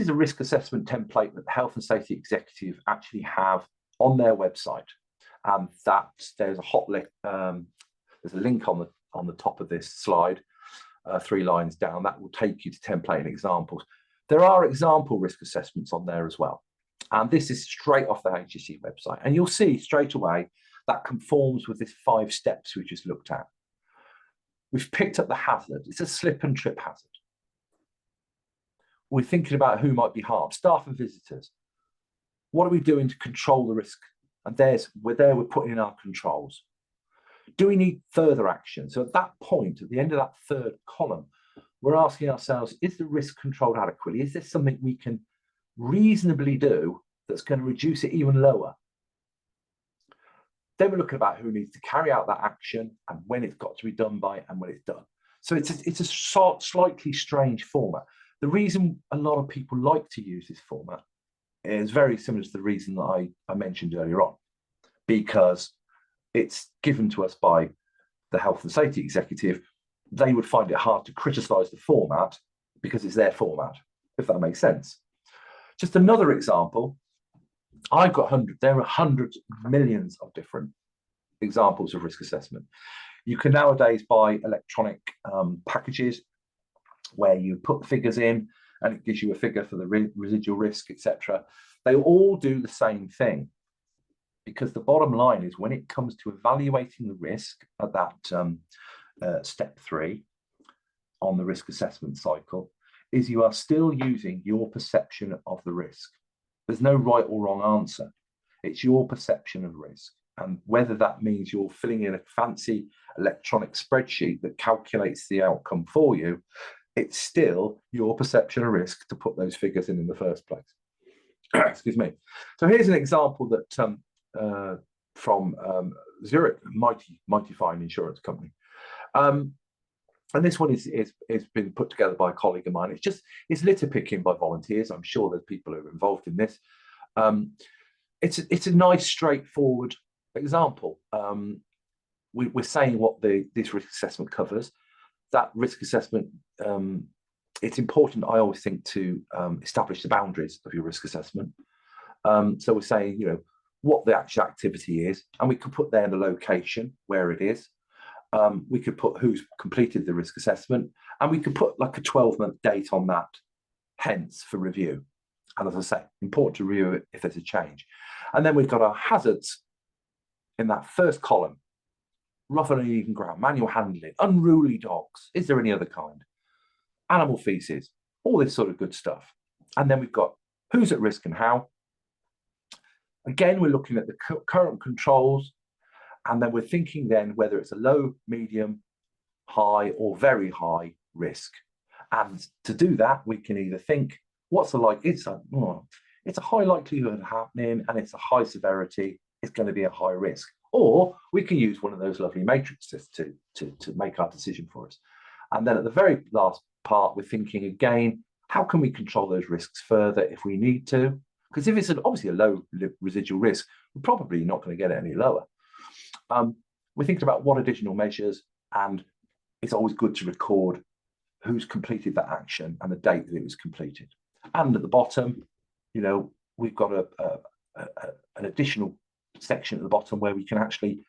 a risk assessment template that the health and safety executive actually have on their website, and that there's a hot link. There's a link on the top of this slide, 3 lines down. That will take you to template and examples. There are example risk assessments on there as well, and this is straight off the HSE website, and you'll see straight away that conforms with this 5 steps we just looked at. We've picked up the hazard. It's a slip and trip hazard. We're thinking about who might be harmed, staff and visitors. What are we doing to control the risk? And we're putting in our controls. Do we need further action? So at that point, at the end of that 3rd column, we're asking ourselves, is the risk controlled adequately? Is there something we can reasonably do that's going to reduce it even lower? Then we're looking about who needs to carry out that action and when it's got to be done by and when it's done. So it's a slightly strange format. The reason a lot of people like to use this format is very similar to the reason that I mentioned earlier on, because it's given to us by the health and safety executive. They would find it hard to criticise the format because it's their format, if that makes sense. Just another example, there are hundreds, millions of different examples of risk assessment. You can nowadays buy electronic packages where you put the figures in and it gives you a figure for the residual risk, etc. They all do the same thing, because the bottom line is, when it comes to evaluating the risk at that step 3 on the risk assessment cycle, is you are still using your perception of the risk. There's no right or wrong answer. It's your perception of risk. And whether that means you're filling in a fancy electronic spreadsheet that calculates the outcome for you, it's still your perception of risk to put those figures in the first place. Excuse me. So here's an example that from Zurich, mighty fine insurance company. And this one is been put together by a colleague of mine. It's litter picking by volunteers. I'm sure there's people who are involved in this. It's a nice, straightforward example. We're saying what this risk assessment covers. That risk assessment, it's important, I always think, to establish the boundaries of your risk assessment. So we're saying, what the actual activity is, and we can put there the location where it is. We could put who's completed the risk assessment, and we could put like a 12-month date on that, hence for review. And as I say, important to review it if there's a change. And then we've got our hazards in that first column: rough and uneven ground, manual handling, unruly dogs. Is there any other kind? Animal feces, all this sort of good stuff. And then we've got who's at risk and how. Again, we're looking at the current controls, and then we're thinking then whether it's a low, medium, high, or very high risk. And to do that, we can either think, what's the like? It's a high likelihood of happening, and it's a high severity. It's going to be a high risk. Or we can use one of those lovely matrices to make our decision for us. And then at the very last part, we're thinking again, how can we control those risks further if we need to? Because if it's obviously a low residual risk, we're probably not going to get it any lower. We're thinking about what additional measures, and it's always good to record who's completed that action and the date that it was completed. And at the bottom, we've got an additional section at the bottom where we can actually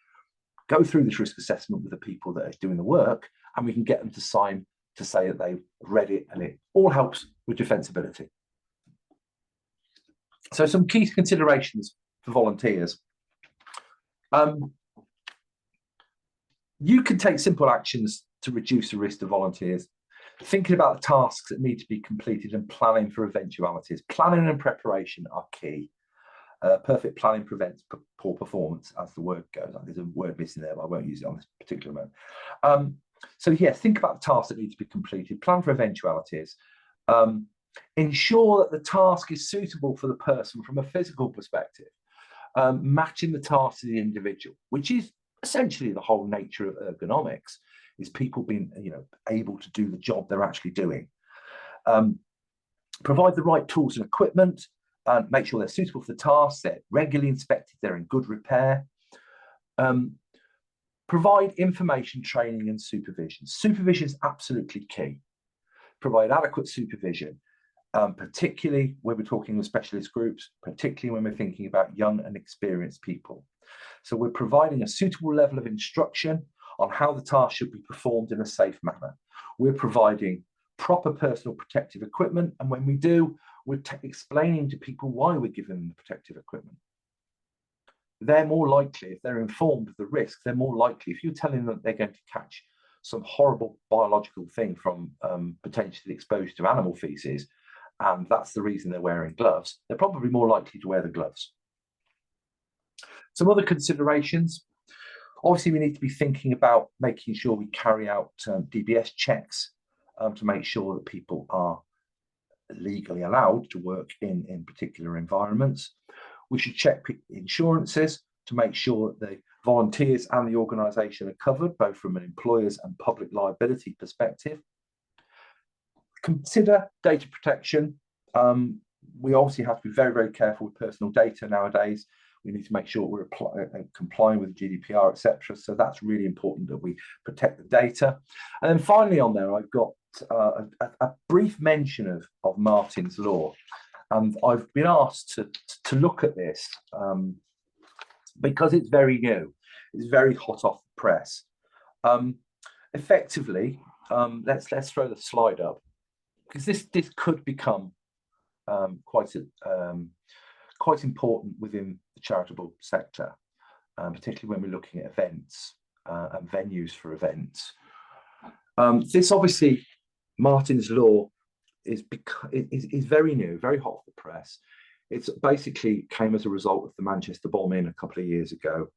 go through this risk assessment with the people that are doing the work, and we can get them to sign to say that they've read it, and it all helps with defensibility. So some key considerations for volunteers. You can take simple actions to reduce the risk to volunteers. Thinking about the tasks that need to be completed and planning for eventualities. Planning and preparation are key. Perfect planning prevents poor performance, as the word goes. There's a word missing there, but I won't use it on this particular moment. So yes, think about the tasks that need to be completed. Plan for eventualities. Ensure that the task is suitable for the person from a physical perspective. Matching the task to the individual, which is essentially the whole nature of ergonomics, is people being able to do the job they're actually doing. Provide the right tools and equipment, and make sure they're suitable for the task, they're regularly inspected, they're in good repair. Provide information, training and supervision. Supervision is absolutely key. Provide adequate supervision, particularly when we're talking with specialist groups, particularly when we're thinking about young and experienced people. So we're providing a suitable level of instruction on how the task should be performed in a safe manner. We're providing proper personal protective equipment, and when we do, we're explaining to people why we're giving them the protective equipment. They're more likely, if they're informed of the risk, they're more likely, if you're telling them that they're going to catch some horrible biological thing from potentially exposed to animal feces, and that's the reason they're wearing gloves, they're probably more likely to wear the gloves. Some other considerations. Obviously, we need to be thinking about making sure we carry out DBS checks to make sure that people are legally allowed to work in particular environments. We should check insurances to make sure that the volunteers and the organisation are covered, both from an employer's and public liability perspective. Consider data protection. We obviously have to be very, very careful with personal data nowadays. We need to make sure we're complying with GDPR, etc. So that's really important that we protect the data. And then finally on there, I've got a brief mention of Martin's Law. And I've been asked to look at this because it's very new. It's very hot off the press. Effectively, let's throw the slide up, because this could become quite important within the charitable sector, particularly when we're looking at events and venues for events. This obviously, Martin's Law, is very new, very hot off the press. It's basically came as a result of the Manchester bombing a couple of years ago,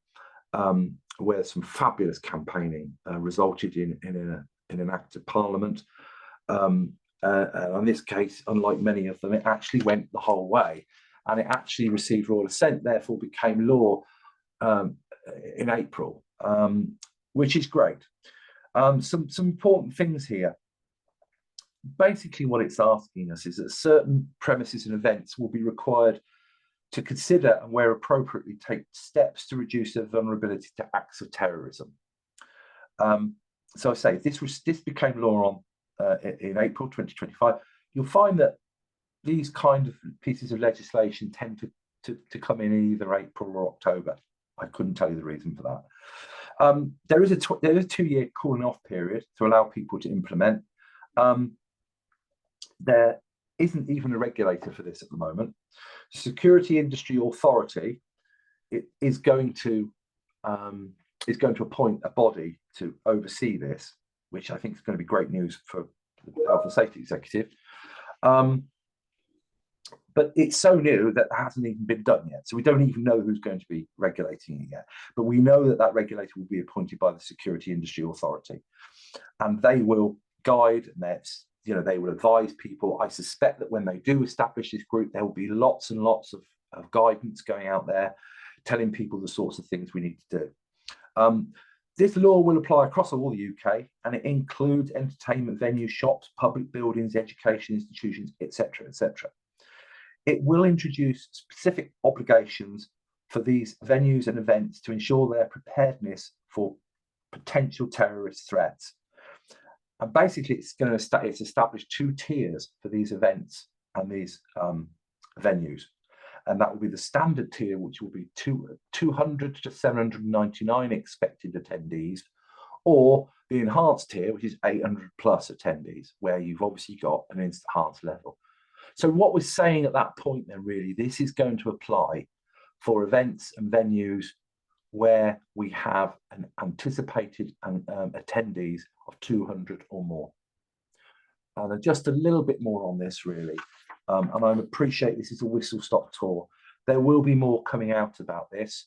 where some fabulous campaigning resulted in an act of Parliament. And in this case, unlike many of them, it actually went the whole way, and it actually received royal assent, therefore became law in April, which is great. Some important things here. Basically, what it's asking us is that certain premises and events will be required to consider and, where appropriately, take steps to reduce their vulnerability to acts of terrorism. So I say this became law in April 2025. You'll find that these kind of pieces of legislation tend to come in either April or October. I couldn't tell you the reason for that. There is a 2-year cooling off period to allow people to implement. There isn't even a regulator for this at the moment. Security Industry Authority is going to appoint a body to oversee this, which I think is going to be great news for the Health and Safety Executive. But it's so new that it hasn't even been done yet. So we don't even know who's going to be regulating it yet. But we know that regulator will be appointed by the Security Industry Authority. And they will guide, and they will advise people. I suspect that when they do establish this group, there will be lots and lots of guidance going out there, telling people the sorts of things we need to do. This law will apply across all the UK, and it includes entertainment venues, shops, public buildings, education institutions, etc., etc. It will introduce specific obligations for these venues and events to ensure their preparedness for potential terrorist threats. And basically, it's established 2 tiers for these events and these venues. and that will be the standard tier, which will be 200 to 799 expected attendees, or the enhanced tier, which is 800 plus attendees, where you've obviously got an enhanced level. So what we're saying at that point then, really, this is going to apply for events and venues where we have an anticipated attendees of 200 or more. And just a little bit more on this, really. And I appreciate this is a whistle-stop tour. There will be more coming out about this.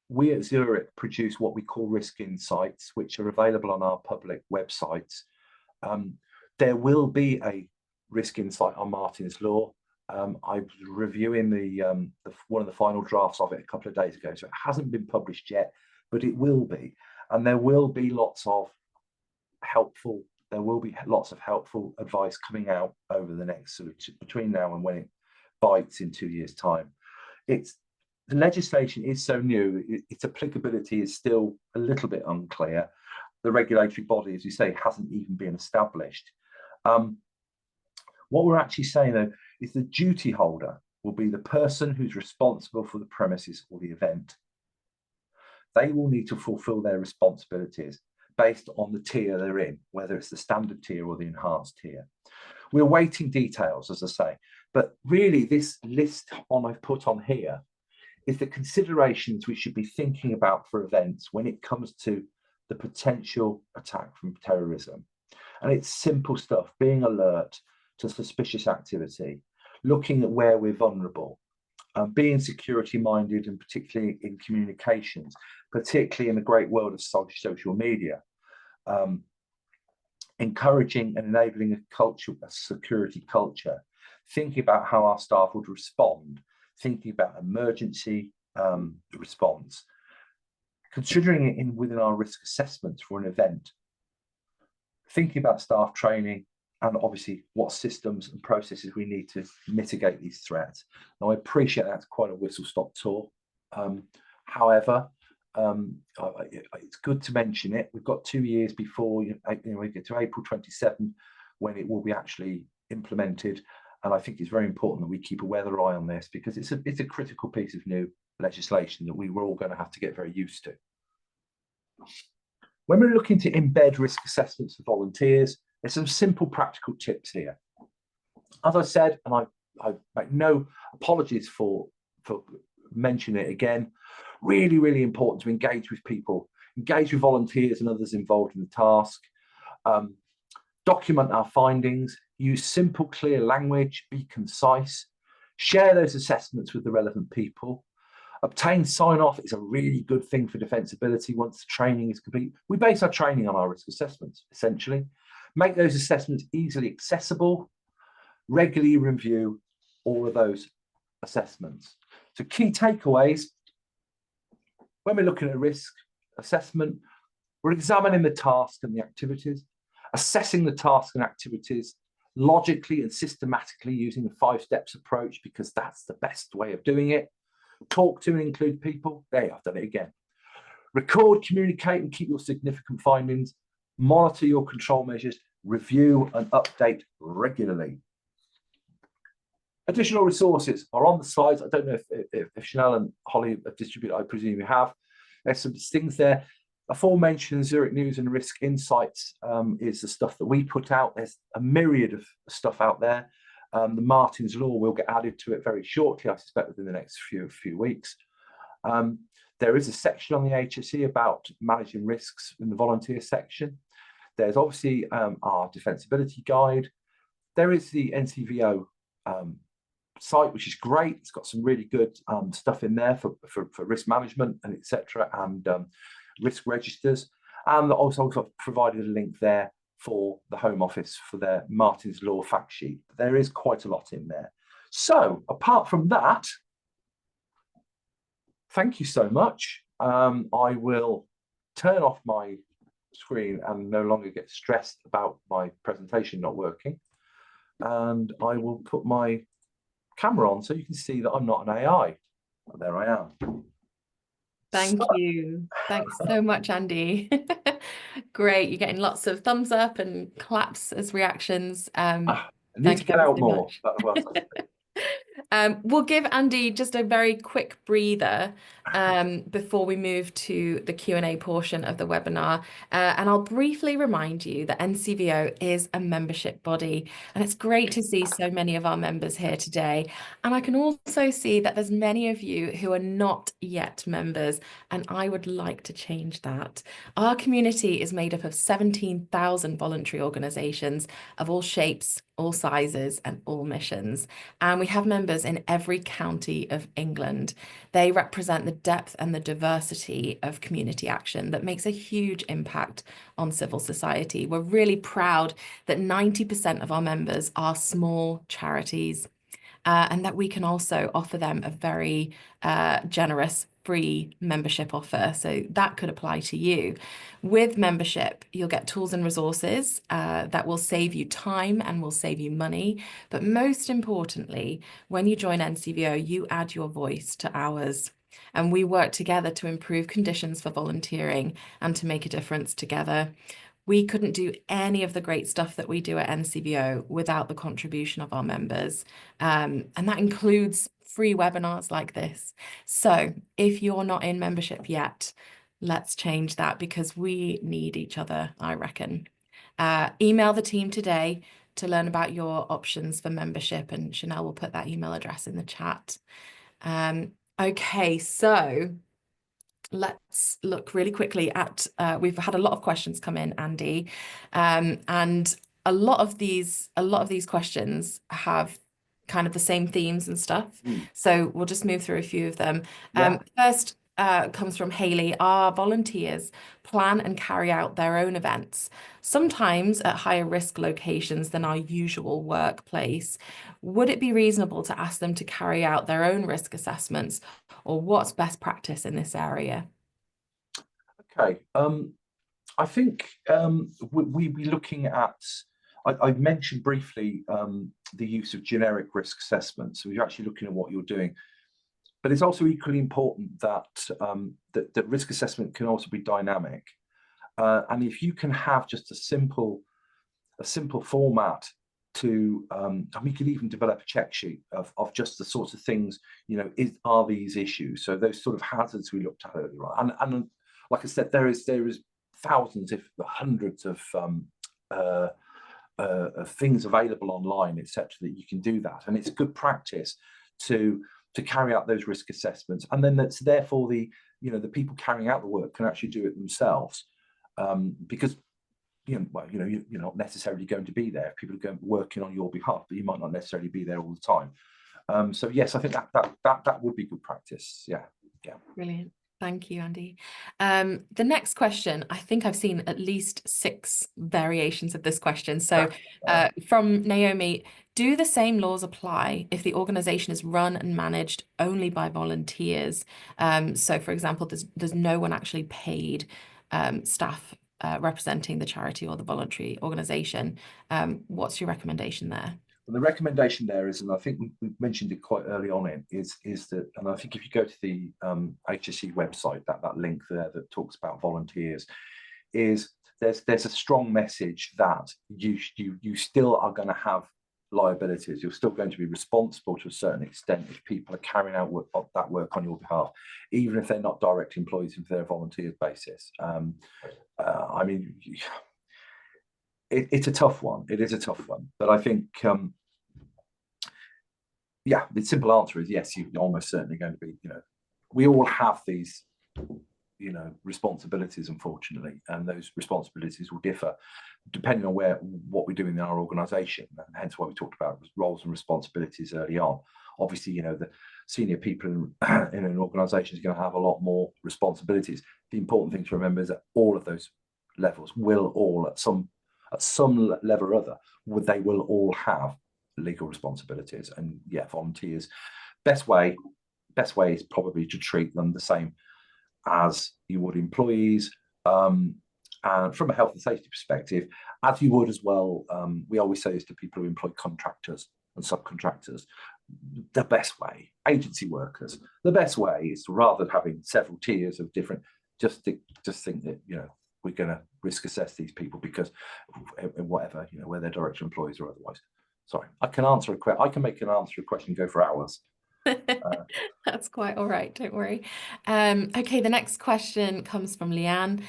We at Zurich produce what we call risk insights, which are available on our public websites. There will be a risk insight on Martin's Law. I was reviewing one of the final drafts of it a couple of days ago, so it hasn't been published yet, but it will be. And there will be lots of helpful advice coming out over the next sort of between now and when it bites in 2 years' time. The legislation is so new, its applicability is still a little bit unclear. The regulatory body, as you say, hasn't even been established. What we're actually saying, though, is the duty holder will be the person who's responsible for the premises or the event. They will need to fulfill their responsibilities based on the tier they're in, whether it's the standard tier or the enhanced tier. We're awaiting details, as I say, but really this list I've put on here is the considerations we should be thinking about for events when it comes to the potential attack from terrorism. And it's simple stuff: being alert to suspicious activity, looking at where we're vulnerable, being security minded, and particularly in communications, particularly in the great world of social media, encouraging and enabling a security culture, thinking about how our staff would respond, thinking about emergency response, considering it within our risk assessments for an event, thinking about staff training, and obviously what systems and processes we need to mitigate these threats. Now, I appreciate that's quite a whistle-stop tour. However, it's good to mention it. We've got 2 years before we get to April 27 when it will be actually implemented. And I think it's very important that we keep a weather eye on this, because it's a critical piece of new legislation that we were all going to have to get very used to. When we're looking to embed risk assessments for volunteers, there's some simple practical tips here. As I said, and I make no apologies for mentioning it again, really, really important to engage with people, engage with volunteers and others involved in the task, document our findings, use simple, clear language, be concise, share those assessments with the relevant people. Obtain sign-off is a really good thing for defensibility once the training is complete. We base our training on our risk assessments, essentially. Make those assessments easily accessible, regularly review all of those assessments. So key takeaways: when we're looking at a risk assessment, we're examining the task and the activities, assessing the task and activities logically and systematically using the 5 steps approach, because that's the best way of doing it. Talk to and include people. There, I've done it again. Record, communicate, and keep your significant findings. Monitor your control measures. Review and update regularly. Additional resources are on the slides. I don't know if Chanel and Holly have distributed. I presume you have. There's some things there. Aforementioned Zurich News and Risk Insights is the stuff that we put out. There's a myriad of stuff out there. The Martin's Law will get added to it very shortly, I suspect within the next few weeks. There is a section on the HSE about managing risks in the volunteer section. There's obviously our defensibility guide. There is the NCVO site, which is great. It's got some really good stuff in there for risk management and etc. and risk registers. And also provided a link there for the Home Office for their Martin's Law fact sheet. There is quite a lot in there. So apart from that, thank you so much. I will turn off my screen and no longer get stressed about my presentation not working. And I will put my camera on so you can see that I'm not an AI. And there I am. Thank you. Thanks so much, Andy. Great. You're getting lots of thumbs up and claps as reactions. I need to get out more. We'll give Andy just a very quick breather before we move to the Q&A portion of the webinar. And I'll briefly remind you that NCVO is a membership body, and it's great to see so many of our members here today. And I can also see that there's many of you who are not yet members, and I would like to change that. Our community is made up of 17,000 voluntary organisations of all shapes, all sizes, and all missions. And we have members in every county of England. They represent the depth and the diversity of community action that makes a huge impact on civil society. We're really proud that 90% of our members are small charities. And that we can also offer them a very generous free membership offer. So that could apply to you. With membership, you'll get tools and resources that will save you time and will save you money. But most importantly, when you join NCVO, you add your voice to ours. And we work together to improve conditions for volunteering and to make a difference together. We couldn't do any of the great stuff that we do at NCVO without the contribution of our members. And that includes free webinars like this. So if you're not in membership yet, let's change that because we need each other, I reckon. Email the team today to learn about your options for membership, and Chanel will put that email address in the chat. Okay, so let's look really quickly at, we've had a lot of questions come in, Andy, and a lot of these questions have kind of the same themes and stuff. So we'll just move through a few of them. First comes from Haley. Our volunteers plan and carry out their own events, sometimes at higher risk locations than our usual workplace. Would it be reasonable to ask them to carry out their own risk assessments, or what's best practice in this area? Okay, I think we'd be looking at, I mentioned briefly the use of generic risk assessments. So you're actually looking at what you're doing. But it's also equally important that that risk assessment can also be dynamic. And if you can have just a simple format to, and we could even develop a check sheet of just the sorts of things, are these issues? So those sort of hazards we looked at earlier on. And like I said, there is thousands, if hundreds of things available online, etc., that you can do that. And it's good practice to carry out those risk assessments, and then that's therefore the people carrying out the work can actually do it themselves, because you're not necessarily going to be there. People are working on your behalf, but you might not necessarily be there all the time. So yes, I think that would be good practice. Yeah. Brilliant. Thank you, Andy. The next question, I think I've seen at least 6 variations of this question. So from Naomi, do the same laws apply if the organization is run and managed only by volunteers? So for example, there's no one actually paid staff representing the charity or the voluntary organization. What's your recommendation there? The recommendation there is, and I think we mentioned it quite early on, is that, and I think if you go to the HSE website, that link there that talks about volunteers, is there's a strong message that you still are going to have liabilities. You're still going to be responsible to a certain extent if people are carrying out that work on your behalf, even if they're not direct employees, if they're a volunteer basis. I mean, it's a tough one. It is a tough one, but I think, yeah, the simple answer is yes. You're almost certainly going to be. We all have these, responsibilities, unfortunately, and those responsibilities will differ depending on what we're doing in our organisation, and hence why we talked about roles and responsibilities early on. Obviously, the senior people in an organisation is going to have a lot more responsibilities. The important thing to remember is that all of those levels will all at some level or other, they will all have legal responsibilities. And yeah, volunteers, best way is probably to treat them the same as you would employees, and from a health and safety perspective, as you would as well. We always say this to people who employ contractors and subcontractors. The best way, agency workers, the best way is, rather than having several tiers of different, just think that we're going to risk assess these people because whatever, whether they're direct employees or otherwise. Sorry, I can make an answer a question go for hours. That's quite all right, don't worry. Okay, the next question comes from Leanne.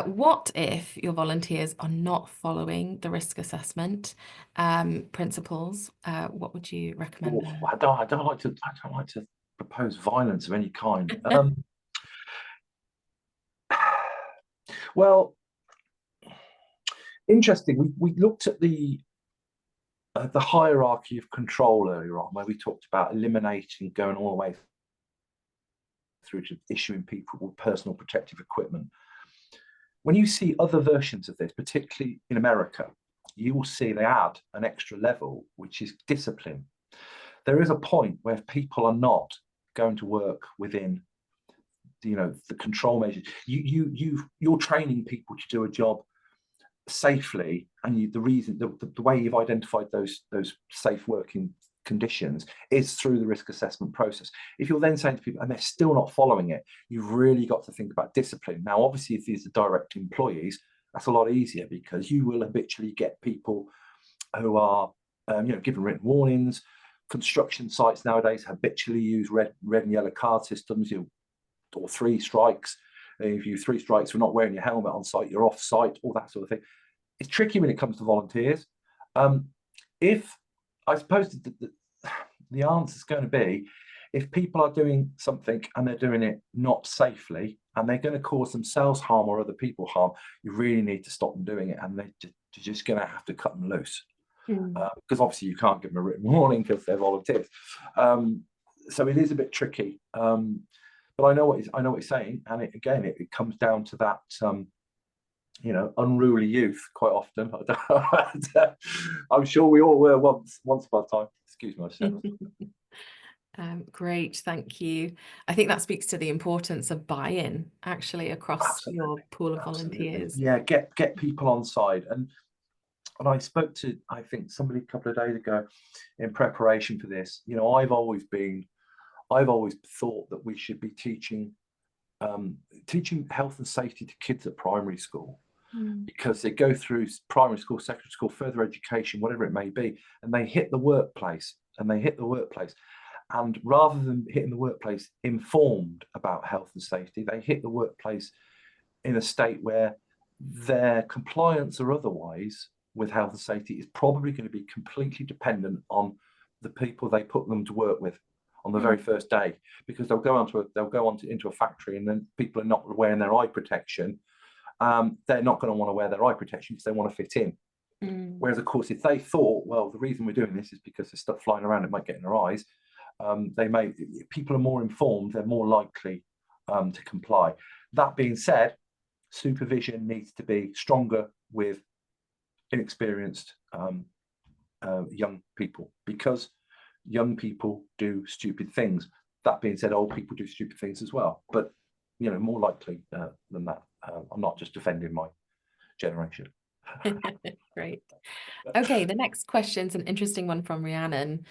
What if your volunteers are not following the risk assessment principles? What would you recommend there? I don't like to propose violence of any kind. Well, interesting. We looked at the hierarchy of control earlier on, where we talked about eliminating, going all the way through to issuing people with personal protective equipment. When you see other versions of this, particularly in America, you will see they add an extra level, which is discipline. There is a point where people are not going to work within, the control measures. You're training people to do a job safely, and the way you've identified those safe working conditions is through the risk assessment process. If you're then saying to people and they're still not following it, you've really got to think about discipline. Now, obviously, if these are direct employees, that's a lot easier, because you will habitually get people who are given written warnings. Construction sites nowadays habitually use red and yellow card systems, or 3 strikes. If you 3 strikes for not wearing your helmet on site, you're off site, all that sort of thing. It's tricky when it comes to volunteers. If I suppose the answer is going to be, if people are doing something and they're doing it not safely and they're going to cause themselves harm or other people harm, you really need to stop them doing it, and you're just going to have to cut them loose. Because obviously you can't give them a written warning because they're volunteers. So it is a bit tricky. But I know what he's saying, and it comes down to that unruly youth quite often. I'm sure we all were once upon a time. Excuse myself. Great, thank you. I think that speaks to the importance of buy-in actually across your pool of volunteers. Yeah, get people on side. And I spoke to, I think, somebody a couple of days ago in preparation for this. I've always thought that we should be teaching health and safety to kids at primary school, because they go through primary school, secondary school, further education, whatever it may be, and they hit the workplace. And rather than hitting the workplace informed about health and safety, they hit the workplace in a state where their compliance or otherwise with health and safety is probably going to be completely dependent on the people they put them to work with on the very first day, because they'll go into a factory, and then people are not wearing their eye protection. They're not going to want to wear their eye protection because they want to fit in. Whereas, of course, if they thought, well, the reason we're doing this is because there's stuff flying around, it might get in their eyes. People are more informed, they're more likely to comply. That being said, supervision needs to be stronger with inexperienced young people, because young people do stupid things. That being said, old people do stupid things as well, but more likely than that. I'm not just defending my generation. Great. Okay, the next question is an interesting one from Rhiannon.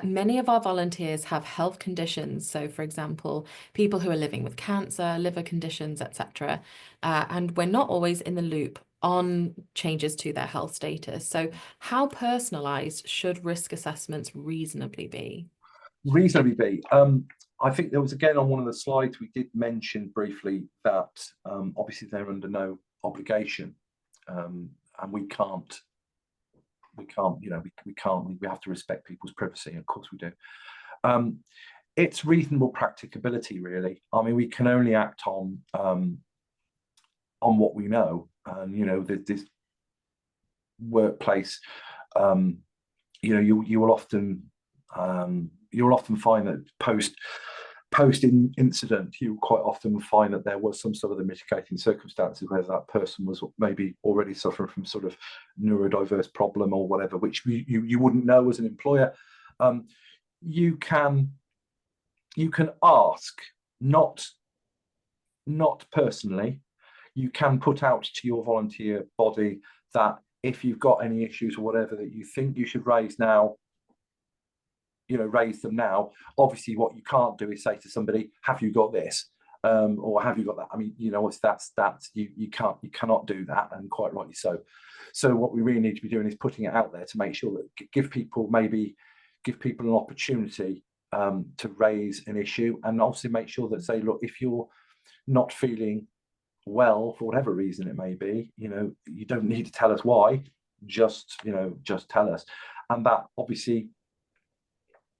Many of our volunteers have health conditions. So, for example, people who are living with cancer, liver conditions, etc. And we're not always in the loop on changes to their health status. So how personalized should risk assessments reasonably be? I think there was, again, on one of the slides, we did mention briefly that obviously they're under no obligation, and we have to respect people's privacy. Of course we do. It's reasonable practicability, really. I mean, we can only act on what we know, and this workplace. You will often find that post incident, you quite often find that there was some sort of the mitigating circumstances where that person was maybe already suffering from sort of neurodiverse problem or whatever, which you wouldn't know as an employer. You can ask, not personally. You can put out to your volunteer body that if you've got any issues or whatever that you think you should raise now, raise them now. Obviously, what you can't do is say to somebody, have you got this? or have you got that? I mean, you know, that's you cannot do that, and quite rightly so. So what we really need to be doing is putting it out there to make sure that give people an opportunity to raise an issue, and also make sure that, say, look, if you're not feeling well for whatever reason it may be, you know, you don't need to tell us why, just tell us. And that obviously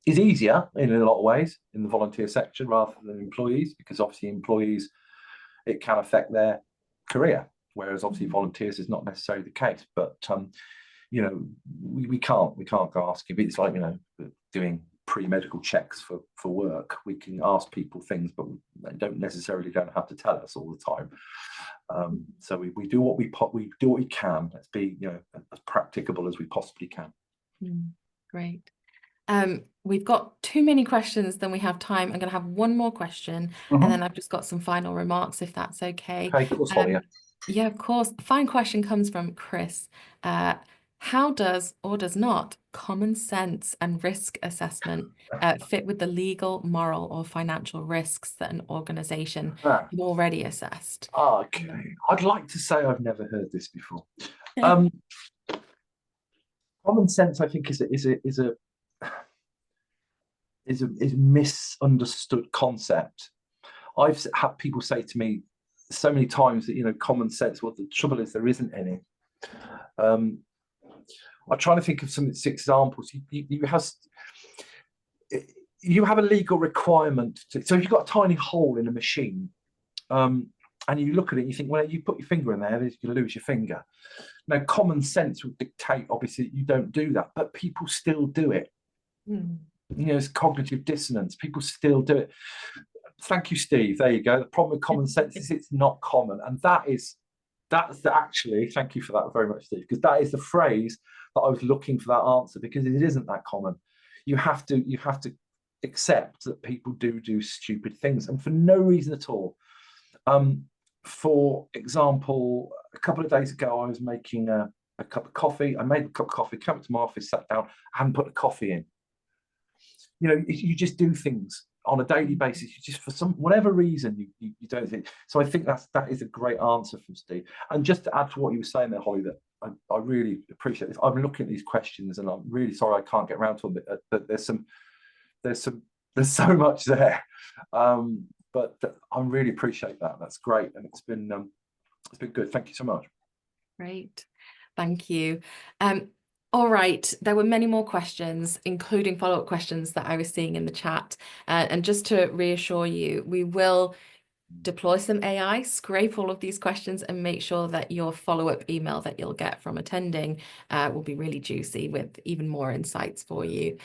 is easier in a lot of ways in the volunteer section rather than employees, because obviously employees, it can affect their career, whereas obviously volunteers is not necessarily the case. But you know, we can't go asking. It's like, you know, doing pre-medical checks for work. We can ask people things, but they don't have to tell us all the time. So we do what we do what we can. Let's be, you know, as practicable as we possibly can. Great. We've got too many questions than we have time. I'm going to have one more question, and then I've just got some final remarks, if that's okay. Okay, of course, Holly. Yeah, of course. The final question comes from Chris. How does or does not common sense and risk assessment fit with the legal, moral, or financial risks that an organization has already assessed? Okay, I'd like to say I've never heard this before. Common sense, I think, is a misunderstood concept. I've had people say to me so many times that, you know, common sense, well, the trouble is there isn't any. I'm trying to think of some examples. You have a legal requirement so if you've got a tiny hole in a machine, and you look at it and you think, well, you put your finger in there, you're going to lose your finger. Now, common sense would dictate, obviously, you don't do that, but people still do it. You know, it's cognitive dissonance. People still do it. Thank you, Steve. There you go. The problem with common sense is it's not common, and that's actually, thank you for that very much, Steve, because that is the phrase that I was looking for that answer, because it isn't that common. You have to accept that people do stupid things, and for no reason at all. For example, a couple of days ago, I was making a cup of coffee. I made a cup of coffee, came up to my office, sat down, I hadn't put the coffee in. You know, you just do things on a daily basis. You just, for whatever reason, you don't think. So I think that is a great answer from Steve. And just to add to what you were saying there, Holly, that I really appreciate this. I've been looking at these questions, and I'm really sorry I can't get around to them. But there's so much there. But I really appreciate that. That's great, and it's been good. Thank you so much. Great, thank you. All right, there were many more questions, including follow-up questions that I was seeing in the chat. And just to reassure you, we will deploy some AI, scrape all of these questions, and make sure that your follow-up email that you'll get from attending will be really juicy with even more insights for you.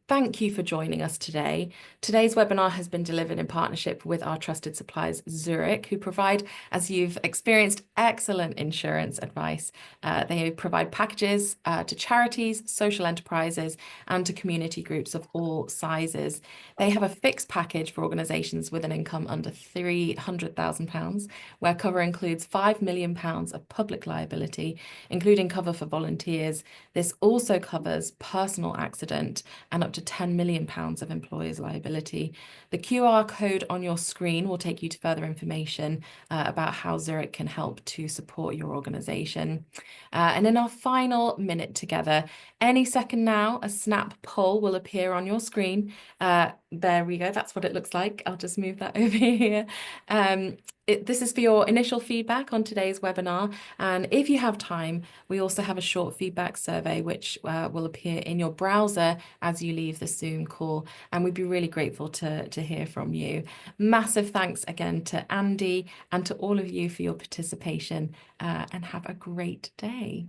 Thank you for joining us today. Today's webinar has been delivered in partnership with our trusted suppliers, Zurich, who provide, as you've experienced, excellent insurance advice. They provide packages to charities, social enterprises, and to community groups of all sizes. They have a fixed package for organisations with an income under £300,000, where cover includes £5 million of public liability, including cover for volunteers. This also covers personal accident and up to £10 million of employers' liability. The QR code on your screen will take you to further information about how Zurich can help to support your organisation. And in our final minute together, any second now, a snap poll will appear on your screen. There we go. That's what it looks like. I'll just move that over here. This is for your initial feedback on today's webinar. And if you have time, we also have a short feedback survey, which will appear in your browser as you leave the Zoom call. And we'd be really grateful to hear from you. Massive thanks again to Andy and to all of you for your participation, and have a great day.